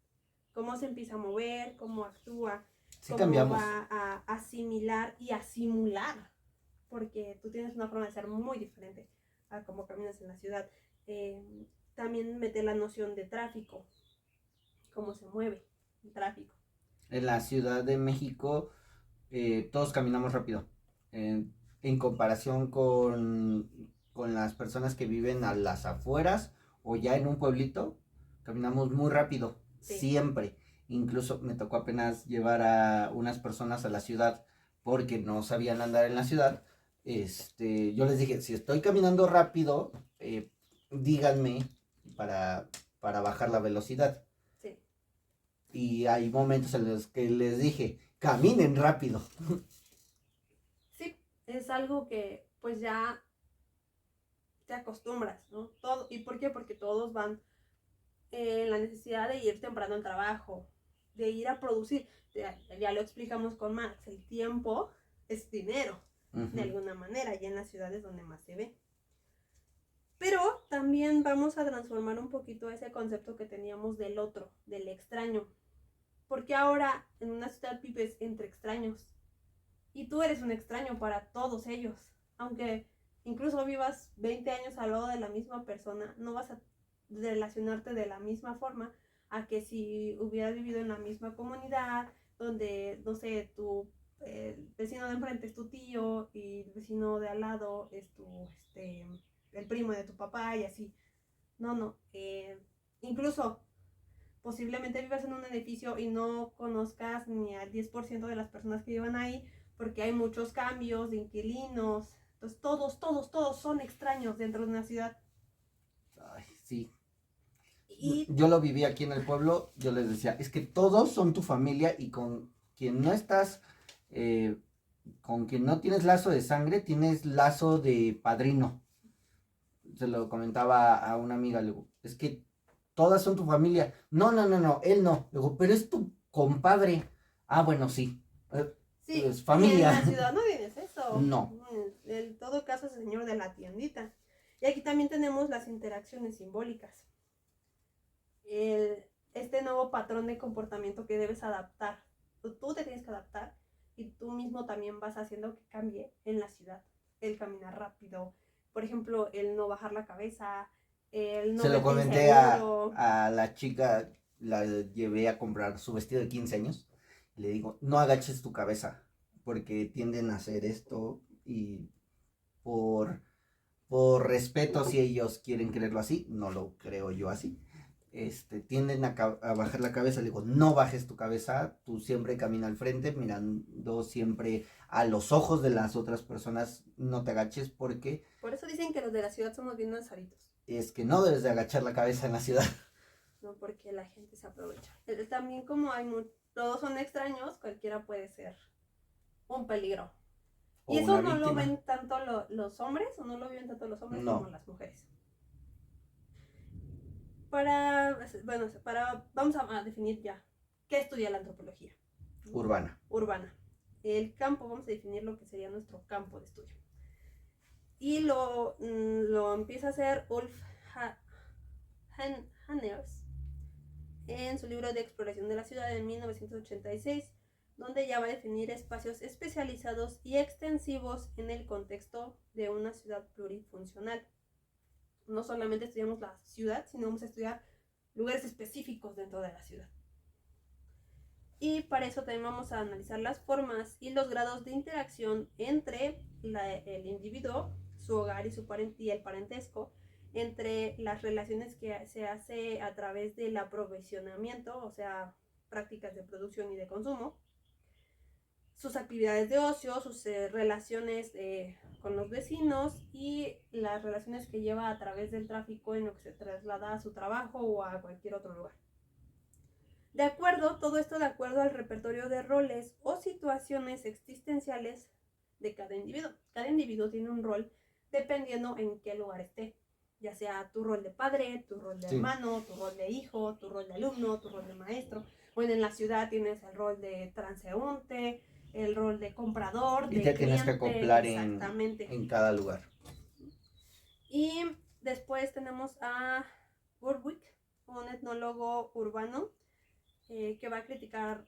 Cómo se empieza a mover, cómo actúa, sí, cómo cambiamos. Va a asimilar y a simular. Porque tú tienes una forma de ser muy diferente a cómo caminas en la ciudad. también mete la noción de tráfico, cómo se mueve el tráfico. En la Ciudad de México todos caminamos rápido. En comparación con las personas que viven a las afueras o ya en un pueblito, caminamos muy rápido, Sí. siempre. Incluso me tocó apenas llevar a unas personas a la ciudad porque no sabían andar en la ciudad. Yo les dije, si estoy caminando rápido, díganme para, para bajar la velocidad. Sí. Y hay momentos en los que les dije, caminen rápido. Sí, es algo que pues ya te acostumbras, ¿no? Todo, ¿y por qué? Porque todos van en la necesidad de ir temprano al trabajo, de ir a producir. Ya lo explicamos con Max, el tiempo es dinero, de alguna manera, y en las ciudades donde más se ve. Pero también vamos a transformar un poquito ese concepto que teníamos del otro, del extraño. Porque ahora en una ciudad vives entre extraños. Y tú eres un extraño para todos ellos. Aunque incluso vivas 20 años al lado de la misma persona, no vas a relacionarte de la misma forma a que si hubieras vivido en la misma comunidad, donde, no sé, el vecino de enfrente es tu tío y el vecino de al lado es el primo de tu papá y así. No. Incluso posiblemente vivas en un edificio y no conozcas ni al 10% de las personas que vivan ahí, porque hay muchos cambios de inquilinos. Entonces todos son extraños dentro de una ciudad. Ay, sí. Y Yo lo viví aquí en el pueblo, yo les decía, es que todos son tu familia y con quien no estás, eh, con quien no tienes lazo de sangre, tienes lazo de padrino. Se lo comentaba a una amiga, le digo, es que todas son tu familia. No, él no. Le digo, pero es tu compadre. Ah, bueno, sí. sí, Es y en familia. la ciudad no tienes eso. No. En todo caso es el señor de la tiendita. Y aquí también tenemos las interacciones simbólicas. Este nuevo patrón de comportamiento que debes adaptar. Tú te tienes que adaptar y tú mismo también vas haciendo que cambie en la ciudad. El caminar rápido, por ejemplo, el no bajar la cabeza, el no Se lo verte comenté inseguro. a la chica, la llevé a comprar su vestido de 15 años. Y le digo, no agaches tu cabeza, porque tienden a hacer esto y por, por respeto, si ellos quieren creerlo así, no lo creo yo así. Tienden a bajar la cabeza, le digo, no bajes tu cabeza, tú siempre camina al frente, mirando siempre a los ojos de las otras personas, no te agaches porque Por eso dicen que los de la ciudad somos bien alzaditos. es que no debes de agachar la cabeza en la ciudad. No, porque la gente se aprovecha. También como todos son extraños, cualquiera puede ser un peligro. O Y eso una no lo víctima. ven tanto los hombres, o no lo viven tanto los hombres como No, las mujeres. Vamos a definir ya, ¿qué estudia la antropología? urbana. Urbana. El campo, vamos a definir lo que sería nuestro campo de estudio. Y lo empieza a hacer Ulf Hanners en su libro de exploración de la ciudad de 1986, donde ya va a definir espacios especializados y extensivos en el contexto de una ciudad plurifuncional. No solamente estudiamos la ciudad, sino vamos a estudiar lugares específicos dentro de la ciudad. Y para eso también vamos a analizar las formas y los grados de interacción entre el individuo, su hogar y el parentesco, entre las relaciones que se hace a través del aprovisionamiento, o sea, prácticas de producción y de consumo, sus actividades de ocio, sus relaciones con los vecinos y las relaciones que lleva a través del tráfico en lo que se traslada a su trabajo o a cualquier otro lugar. Todo esto de acuerdo al repertorio de roles o situaciones existenciales de cada individuo. Cada individuo tiene un rol dependiendo en qué lugar esté, ya sea tu rol de padre, tu rol de hermano, tu rol de hijo, tu rol de alumno, tu rol de maestro. Bueno, en la ciudad tienes el rol de transeúnte, el rol de comprador, Y de te cliente, tienes que acoplar exactamente. en cada lugar. Y después tenemos a Burwick, un etnólogo urbano, que va a criticar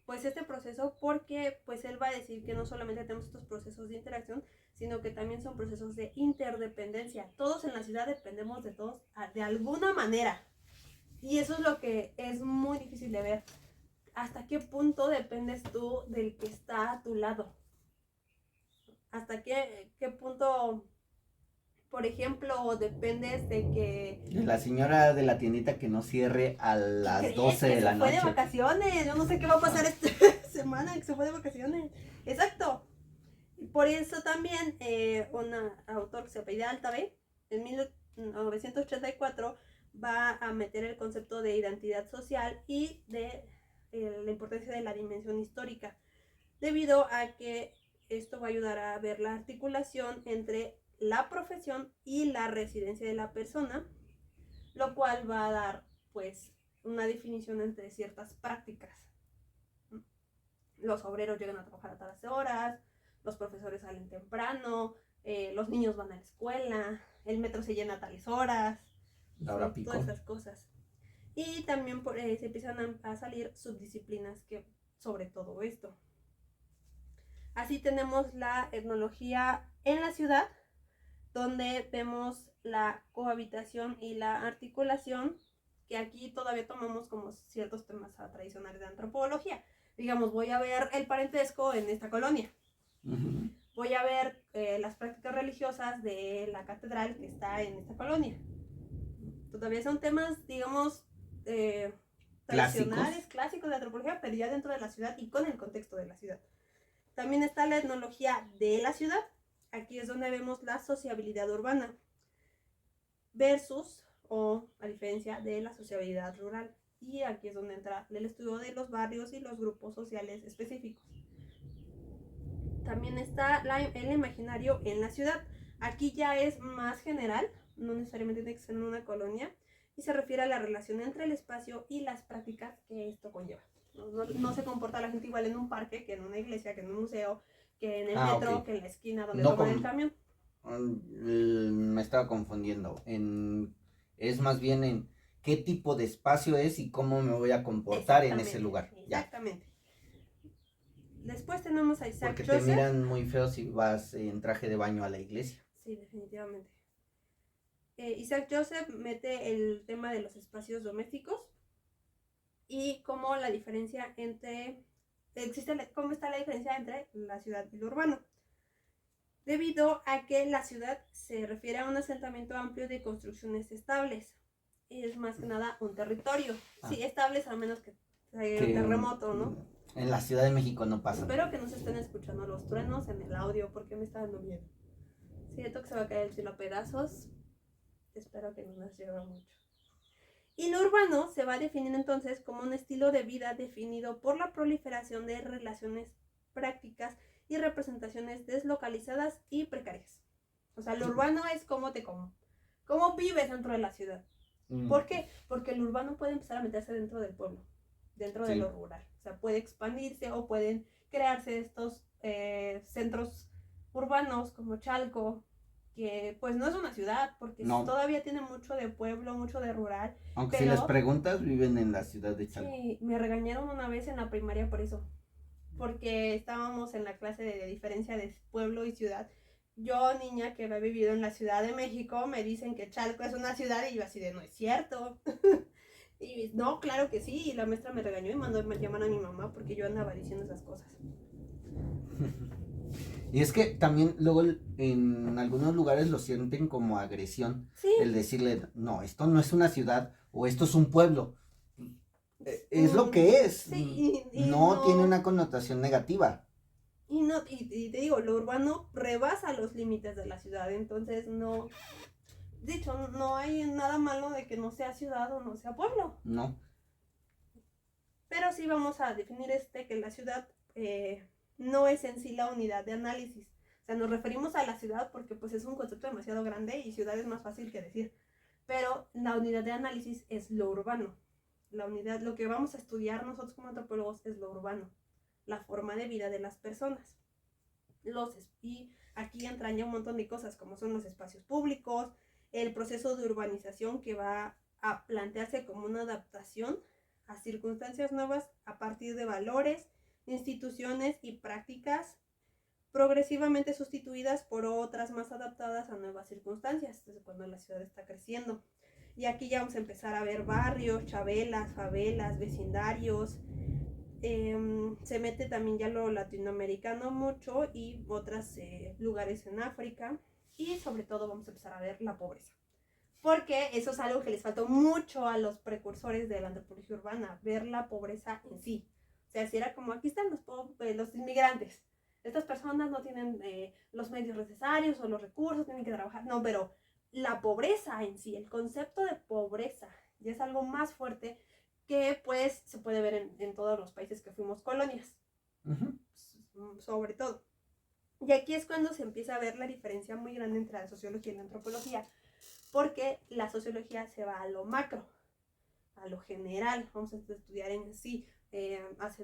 pues este proceso porque pues él va a decir que no solamente tenemos estos procesos de interacción, sino que también son procesos de interdependencia. Todos en la ciudad dependemos de todos de alguna manera. Y eso es lo que es muy difícil de ver. ¿Hasta qué punto dependes tú del que está a tu lado? ¿Hasta qué punto, por ejemplo, dependes de que... De la señora de la tiendita que no cierre a las 12 de la se fue noche. de vacaciones? Yo no sé qué va a pasar esta semana que se fue de vacaciones. Exacto. Por eso también un autor que se apellida Altabé, en 1984, va a meter el concepto de identidad social y de la importancia de la dimensión histórica, debido a que esto va a ayudar a ver la articulación entre la profesión y la residencia de la persona, lo cual va a dar pues una definición entre ciertas prácticas. Los obreros llegan a trabajar a tales horas, los profesores salen temprano, los niños van a la escuela, el metro se llena a tales horas, Ahora pico. todas esas cosas. Y también se empiezan a salir subdisciplinas que sobre todo esto. Así tenemos la etnología en la ciudad, donde vemos la cohabitación y la articulación, que aquí todavía tomamos como ciertos temas tradicionales de antropología. Digamos, voy a ver el parentesco en esta colonia. Uh-huh. Voy a ver las prácticas religiosas de la catedral que está en esta colonia. Todavía son temas, digamos, tradicionales, clásicos de antropología, pero ya dentro de la ciudad y con el contexto de la ciudad. También está la etnología de la ciudad. Aquí es donde vemos la sociabilidad urbana versus, o a diferencia de la sociabilidad rural. Y aquí es donde entra el estudio de los barrios y los grupos sociales específicos. También está el imaginario en la ciudad. Aquí ya es más general, no necesariamente tiene que ser en una colonia, y se refiere a la relación entre el espacio y las prácticas que esto conlleva. No se comporta la gente igual en un parque que en una iglesia, que en un museo, que en el metro, okay, que en la esquina donde toman el camión. Me estaba confundiendo. Es más bien en qué tipo de espacio es y cómo me voy a comportar en ese lugar. Exactamente. Ya. Después tenemos a Isaac Porque Joseph. Te miran muy feo si vas en traje de baño a la iglesia. Sí, definitivamente. Isaac Joseph mete el tema de los espacios domésticos y cómo la diferencia entre cómo está la diferencia entre la ciudad y lo urbano, debido a que la ciudad se refiere a un asentamiento amplio de construcciones estables y es más que nada un territorio, sí, estables a menos que haya un terremoto, ¿no? En la Ciudad de México no pasa. Espero que no se estén escuchando los truenos en el audio porque me está dando miedo. Siento que se va a caer el cielo a pedazos. Espero que no nos lleve mucho. Y lo urbano se va a definir entonces como un estilo de vida definido por la proliferación de relaciones prácticas y representaciones deslocalizadas y precarias. O sea, lo urbano es cómo vives dentro de la ciudad. ¿Por qué? Porque el urbano puede empezar a meterse dentro del pueblo, dentro de lo rural. O sea, puede expandirse o pueden crearse estos centros urbanos como Chalco, que pues no es una ciudad, porque todavía tiene mucho de pueblo, mucho de rural. Aunque pero, si les preguntas, viven en la ciudad de Chalco. Sí, me regañaron una vez en la primaria por eso, porque estábamos en la clase de diferencia de pueblo y ciudad. Yo, niña que había vivido en la Ciudad de México, me dicen que Chalco es una ciudad y yo así de no es cierto. Y no, claro que sí, y la maestra me regañó y mandó a llamar a mi mamá porque yo andaba diciendo esas cosas. Y es que también luego en algunos lugares lo sienten como agresión. Sí. El decirle, no, esto no es una ciudad o esto es un pueblo. Es lo que es. Sí, y no tiene una connotación negativa. Y te digo, lo urbano rebasa los límites de la ciudad, entonces no... Dicho, no hay nada malo de que no sea ciudad o no sea pueblo. No. Pero sí vamos a definir que la ciudad... no es en sí la unidad de análisis. O sea, nos referimos a la ciudad porque pues es un concepto demasiado grande y ciudad es más fácil que decir. Pero la unidad de análisis es lo urbano. Lo que vamos a estudiar nosotros como antropólogos es lo urbano. La forma de vida de las personas. Y aquí entran ya un montón de cosas como son los espacios públicos, el proceso de urbanización que va a plantearse como una adaptación a circunstancias nuevas a partir de valores, instituciones y prácticas progresivamente sustituidas por otras más adaptadas a nuevas circunstancias, desde cuando la ciudad está creciendo. Y aquí ya vamos a empezar a ver barrios, chabelas, favelas, vecindarios. Se mete también ya lo latinoamericano mucho y otros lugares en África. Y sobre todo vamos a empezar a ver la pobreza. Porque eso es algo que les faltó mucho a los precursores de la antropología urbana, ver la pobreza en sí. O sea, si era como, aquí están los inmigrantes. Estas personas no tienen los medios necesarios o los recursos, tienen que trabajar. No, pero la pobreza en sí, el concepto de pobreza, ya es algo más fuerte que pues se puede ver en todos los países que fuimos colonias. Sobre todo. Y aquí es cuando se empieza a ver la diferencia muy grande entre la sociología y la antropología, porque la sociología se va a lo macro, a lo general, vamos a estudiar en sí.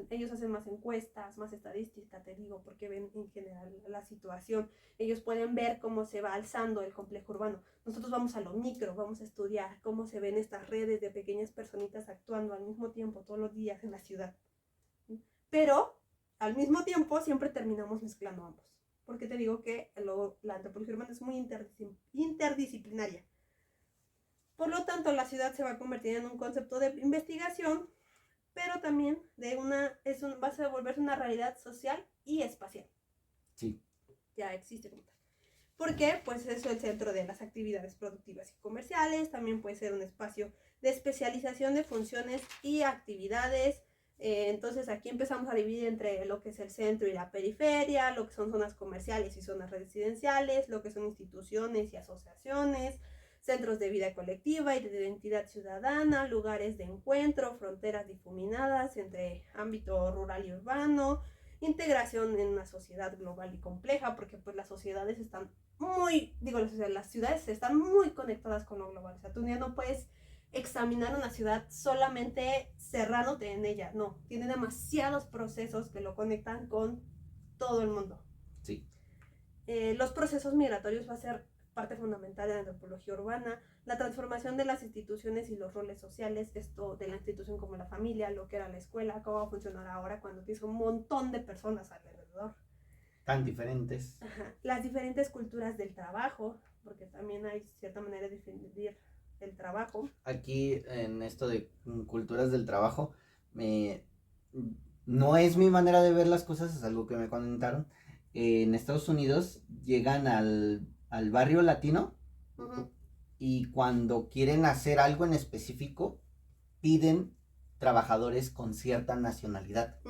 Ellos hacen más encuestas, más estadística, te digo, porque ven en general la situación. Ellos pueden ver cómo se va alzando el complejo urbano. Nosotros vamos a lo micro, vamos a estudiar cómo se ven estas redes de pequeñas personitas actuando al mismo tiempo todos los días en la ciudad. Pero al mismo tiempo siempre terminamos mezclando ambos, porque te digo que la antropología urbana es muy interdisciplinaria. Por lo tanto, la ciudad se va a convertir en un concepto de investigación, pero también va a volverse una realidad social y espacial. Sí. Ya existe como tal. Porque pues eso es el centro de las actividades productivas y comerciales, también puede ser un espacio de especialización de funciones y actividades. Entonces aquí empezamos a dividir entre lo que es el centro y la periferia, lo que son zonas comerciales y zonas residenciales, lo que son instituciones y asociaciones, centros de vida colectiva y de identidad ciudadana, lugares de encuentro, fronteras difuminadas entre ámbito rural y urbano, integración en una sociedad global y compleja, porque pues las sociedades están las ciudades están muy conectadas con lo global. O sea, tú ya no puedes examinar una ciudad solamente cerrándote en ella, no, tiene demasiados procesos que lo conectan con todo el mundo. Sí. Los procesos migratorios va a ser parte fundamental de la antropología urbana, la transformación de las instituciones y los roles sociales, esto de la institución como la familia, lo que era la escuela, cómo va a funcionar ahora cuando tienes un montón de personas alrededor. Tan diferentes. Ajá. Las diferentes culturas del trabajo, porque también hay cierta manera de definir el trabajo. Aquí en esto de culturas del trabajo, no es mi manera de ver las cosas, es algo que me comentaron. En Estados Unidos llegan al barrio latino y cuando quieren hacer algo en específico, piden trabajadores con cierta nacionalidad.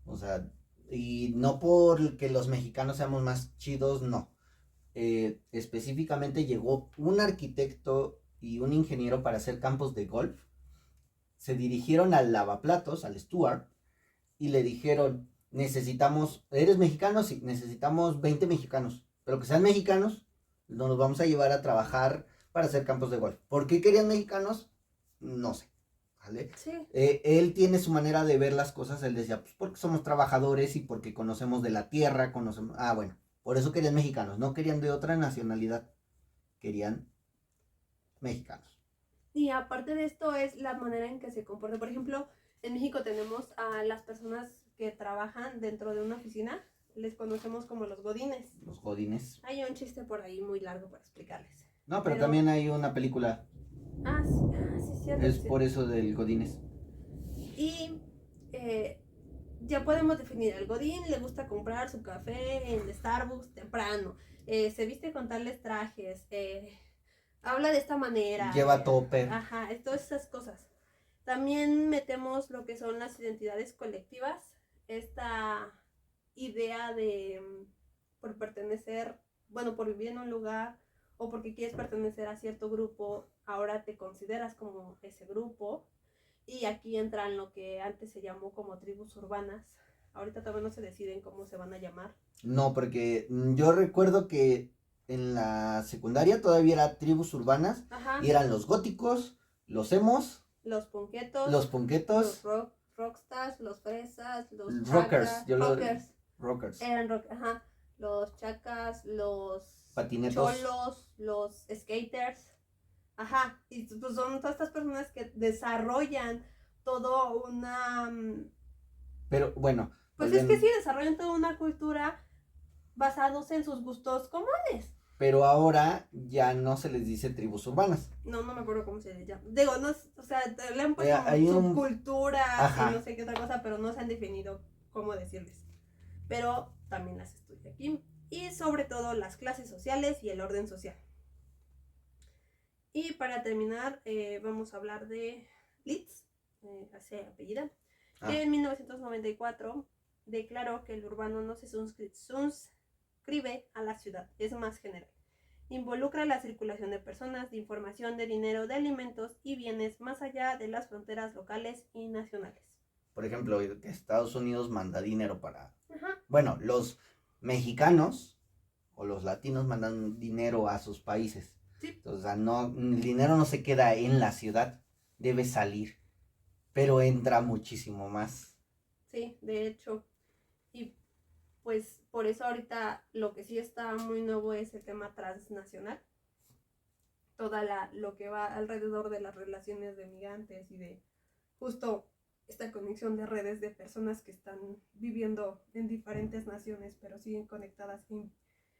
O sea, y no porque los mexicanos seamos más chidos, no. Específicamente llegó un arquitecto y un ingeniero para hacer campos de golf. Se dirigieron al lavaplatos, al Stuart, y le dijeron, ¿eres mexicano? Sí, necesitamos 20 mexicanos, pero que sean mexicanos, nos vamos a llevar a trabajar para hacer campos de golf. ¿Por qué querían mexicanos? No sé, ¿vale? Sí. Él tiene su manera de ver las cosas, él decía, pues porque somos trabajadores y porque conocemos de la tierra, bueno, por eso querían mexicanos, no querían de otra nacionalidad, querían mexicanos. Y aparte de esto es la manera en que se comporta. Por ejemplo, en México tenemos a las personas que trabajan dentro de una oficina, les conocemos como los godines. Los godines. Hay un chiste por ahí muy largo para explicarles. No, pero también hay una película. Sí, cierto. Es por eso del godines. Y ya podemos definir, el godín le gusta comprar su café en Starbucks temprano, se viste con tales trajes, habla de esta manera. Lleva topper. Ajá, todas esas cosas. También metemos lo que son las identidades colectivas, esta idea de por pertenecer, por vivir en un lugar o porque quieres pertenecer a cierto grupo, ahora te consideras como ese grupo. Y aquí entran lo que antes se llamó como tribus urbanas. Ahorita todavía no se deciden cómo se van a llamar. No, porque yo recuerdo que en la secundaria todavía era tribus urbanas. Ajá. Y eran los góticos, los emos, los punquetos, los rockstars, los fresas, los rockers, chacas, rockers. Eran ajá, los chacas, los patinetos, cholos, los skaters. Ajá, y pues son todas estas personas que desarrollan todo una... Pero bueno. Pues es que sí, desarrollan toda una cultura basados en sus gustos comunes. Pero ahora ya no se les dice tribus urbanas. No me acuerdo cómo se les llama. Digo, no, o sea, le han puesto Hay subculturas Ajá. y no sé qué otra cosa, pero no se han definido cómo decirles. Pero también las estudia aquí. Y sobre todo las clases sociales y el orden social. Y para terminar, vamos a hablar de Litz, así apellida, que en 1994 declaró que el urbano no se suscribe a la ciudad, es más general. Involucra la circulación de personas, de información, de dinero, de alimentos y bienes más allá de las fronteras locales y nacionales. Por ejemplo, que Estados Unidos manda dinero para... Ajá. Bueno, los mexicanos o los latinos mandan dinero a sus países. Sí. O sea, no, el dinero no se queda en la ciudad, debe salir, pero entra muchísimo más. Sí, de hecho. Y pues por eso ahorita lo que sí está muy nuevo es el tema transnacional. Lo que va alrededor de las relaciones de migrantes y de justo esta conexión de redes de personas que están viviendo en diferentes naciones, pero siguen conectadas,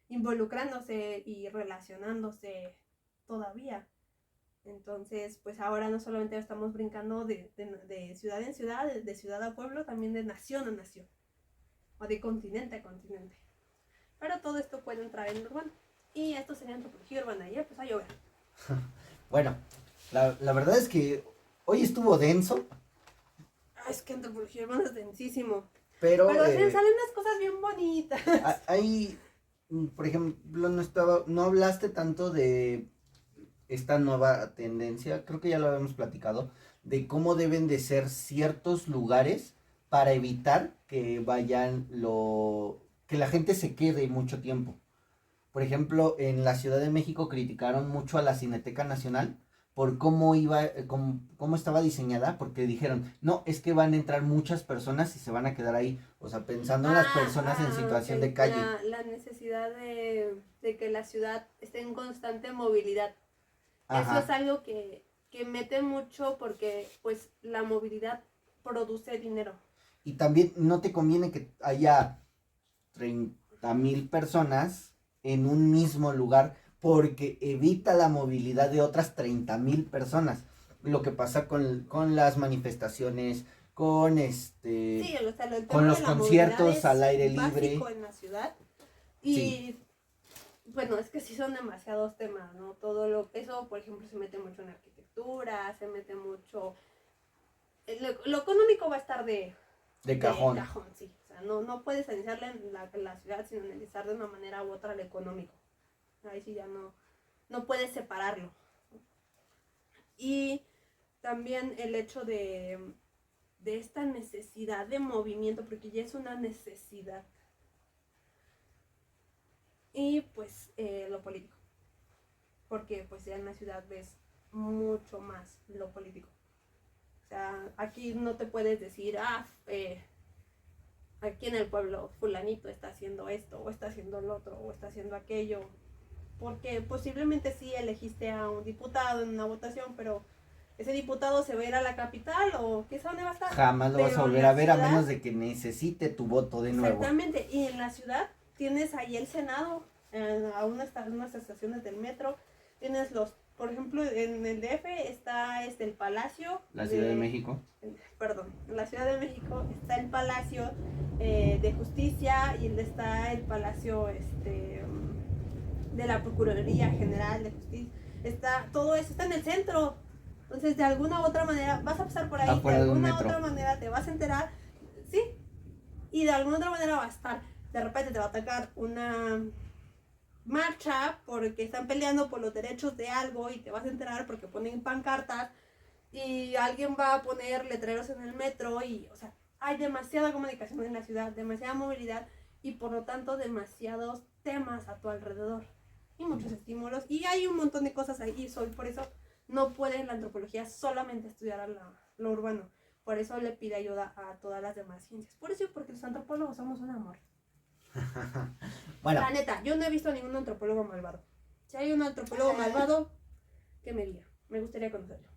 involucrándose y relacionándose todavía. Entonces, pues ahora no solamente estamos brincando de ciudad en ciudad, de ciudad a pueblo, también de nación a nación, o de continente a continente. Pero todo esto puede entrar en el urbano. Y esto sería antropología urbana, y ya empezó a llover. Bueno, la verdad es que hoy estuvo denso. Es que antropología urbana es densísimo. Pero salen unas cosas bien bonitas. Hay, por ejemplo, no hablaste tanto de esta nueva tendencia, creo que ya lo habíamos platicado, de cómo deben de ser ciertos lugares para evitar que que la gente se quede mucho tiempo. Por ejemplo, en la Ciudad de México criticaron mucho a la Cineteca Nacional por cómo estaba diseñada, porque dijeron, no, es que van a entrar muchas personas y se van a quedar ahí, o sea, pensando en las personas en situación de calle. La necesidad de que la ciudad esté en constante movilidad. Ajá. Eso es algo que mete mucho porque pues la movilidad produce dinero. Y también no te conviene que haya 30,000 personas en un mismo lugar porque evita la movilidad de otras 30,000 personas. Lo que pasa con las manifestaciones, con sí, o sea, con los conciertos al aire libre en la ciudad. Y sí. Bueno, es que sí son demasiados temas, ¿no? Eso, por ejemplo, se mete mucho en arquitectura, se mete mucho... Lo económico va a estar de cajón. De cajón, sí. O sea, no puedes analizarla en la ciudad, sino analizar de una manera u otra lo económico. Ahí sí ya no puedes separarlo. Y también el hecho de esta necesidad de movimiento, porque ya es una necesidad. Y pues lo político, porque pues ya en la ciudad ves mucho más lo político. O sea, aquí no te puedes decir, aquí en el pueblo fulanito está haciendo esto, o está haciendo lo otro, o está haciendo aquello, porque posiblemente sí elegiste a un diputado en una votación, pero ese diputado se va a ir a la capital o quién sabe dónde va a estar. Jamás lo vas a volver a ver, a menos de que necesite tu voto de nuevo. Exactamente, y en la ciudad tienes ahí el Senado, a unas estaciones del metro, tienes por ejemplo, en el DF está el Palacio. La Ciudad de México. Perdón, en la Ciudad de México está el Palacio de Justicia y está el Palacio de la Procuraduría General de Justicia. Todo eso está en el centro. Entonces, de alguna u otra manera, vas a pasar por ahí, de alguna u otra manera te vas a enterar, ¿sí? Y de alguna otra manera va a estar, de repente te va a atacar una marcha porque están peleando por los derechos de algo y te vas a enterar porque ponen pancartas y alguien va a poner letreros en el metro y, o sea, hay demasiada comunicación en la ciudad, demasiada movilidad y por lo tanto demasiados temas a tu alrededor y muchos estímulos y hay un montón de cosas ahí y por eso no puede la antropología solamente estudiar lo urbano, por eso le pide ayuda a todas las demás ciencias, por eso porque los antropólogos somos un amor. Bueno. La neta, yo no he visto a ningún antropólogo malvado. Si hay un antropólogo malvado, que me diga. Me gustaría conocerlo.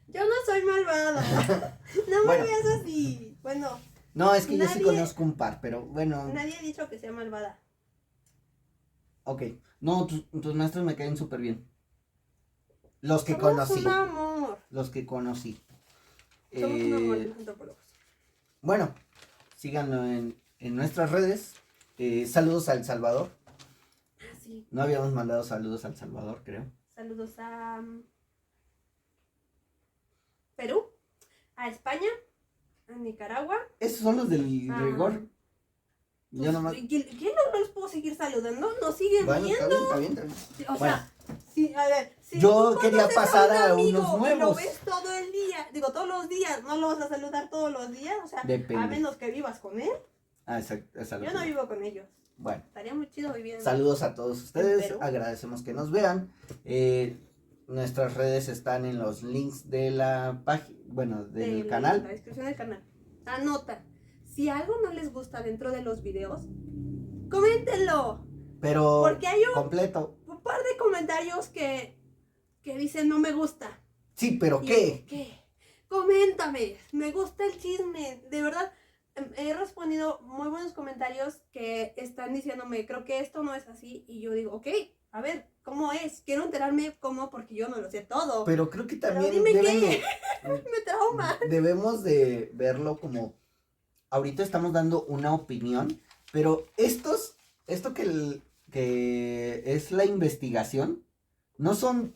Yo no soy malvada. No me veas así. Bueno, No, es que yo sí Nadie- conozco un par, pero bueno, Nadie ha dicho que sea malvada. ok. No, tus maestros me caen súper bien. Los que Somos conocí. un amor. Los que conocí. Somos un amor Eh, los antropólogos. bueno, síganlo en nuestras redes. Saludos a El Salvador. Ah, sí. No habíamos mandado saludos a El Salvador, creo. Saludos a Perú, a España, a Nicaragua. Esos son los del a- rigor. Yo Pues, nomás. ¿Qué no los puedo seguir saludando? Nos siguen Bueno, viendo. está bien, está bien. O Bueno. sea, sí, a ver, si Yo tú quería conoces pasar un a amigo unos y lo nuevos. ves todo el día, digo, todos los días, no lo vas a saludar todos los días, o sea, Depende. a menos que vivas con él. Ah, exacto. Yo no vivo con ellos. Bueno, Estaría muy chido vivir. saludos a todos ustedes. Perú. Agradecemos que nos vean. Nuestras redes están en los links de la página, bueno, del La canal. descripción del canal. Anota. Si algo no les gusta dentro de los videos, coméntenlo. Pero Porque hay completo. un par de comentarios que dicen no me gusta. Sí, pero Y ¿qué? ¿qué? Coméntame. Me gusta el chisme. De verdad, he respondido muy buenos comentarios que están diciéndome, creo que esto no es así. Y yo digo, ok, a ver, ¿cómo es? Quiero enterarme cómo, porque yo no lo sé todo. Pero creo que también dime deben qué. Me trauma. debemos de verlo como ahorita estamos dando una opinión, pero esto que es la investigación no son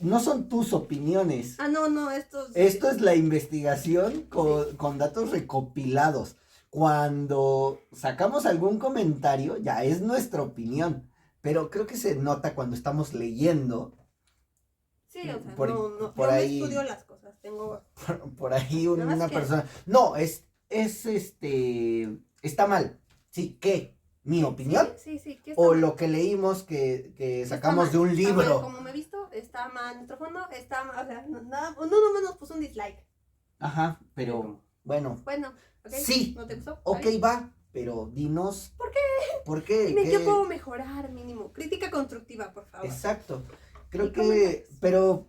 tus opiniones. Ah, no, estos. Esto es la investigación con datos recopilados. Cuando sacamos algún comentario, ya es nuestra opinión. Pero creo que se nota cuando estamos leyendo. Sí, o sea, por no, por yo ahí- me estudio las cosas. Tengo. Por ahí Nada más una que- persona. No, está mal. Sí, ¿qué? ¿Mi opinión? Sí, ¿qué está O mal? lo que leímos que Está sacamos mal, de un está mal, libro. como me he visto, está mal. Nuestro fondo está mal. O sea, no nos puso un dislike. Ajá, pero bueno. Bueno, ok. Sí. ¿No te gustó? Ok, ¿Está bien? va, pero dinos. ¿Por qué? ¿Por qué? Dime ¿Qué? qué puedo mejorar, mínimo. Crítica constructiva, por favor. Exacto. Creo Y que, comentarios. pero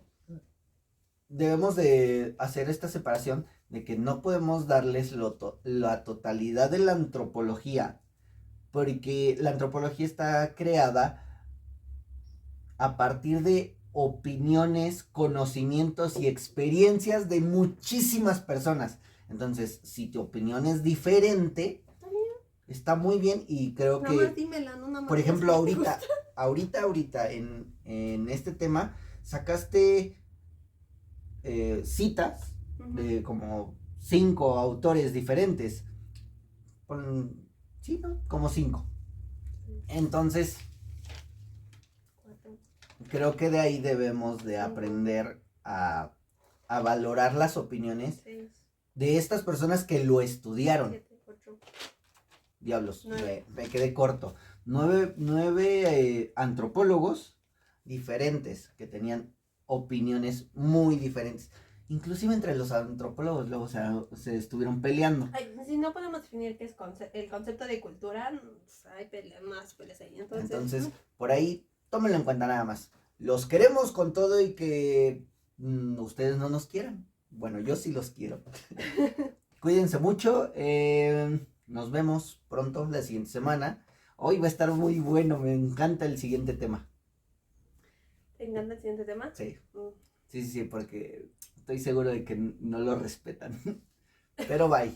debemos de hacer esta separación de que no podemos darles la totalidad de la antropología, porque la antropología está creada a partir de opiniones, conocimientos y experiencias de muchísimas personas. Entonces, si tu opinión es diferente, Está bien. está muy bien y creo Nada más que, dímela, no nada más. por ejemplo, digas que te ahorita en este tema, sacaste citas gusta. de como 5 autores diferentes. Sí, ¿no? Como 5. Entonces, 4, creo que de ahí debemos de aprender a valorar las opiniones 6, de estas personas que lo estudiaron. 7, 8. Diablos, 9. me quedé corto. 9 antropólogos diferentes que tenían opiniones muy diferentes. Inclusive entre los antropólogos luego se estuvieron peleando. Ay, si no podemos definir qué es el concepto de cultura, pues, hay más peleas ahí. Entonces, por ahí, tómenlo en cuenta nada más. Los queremos con todo y que ustedes no nos quieran. Bueno, yo sí los quiero. Cuídense mucho. Nos vemos pronto la siguiente semana. Hoy va a estar muy bueno. Me encanta el siguiente tema. ¿Te encanta el siguiente tema? Sí, Mm. sí, porque estoy seguro de que no lo respetan. Pero bye.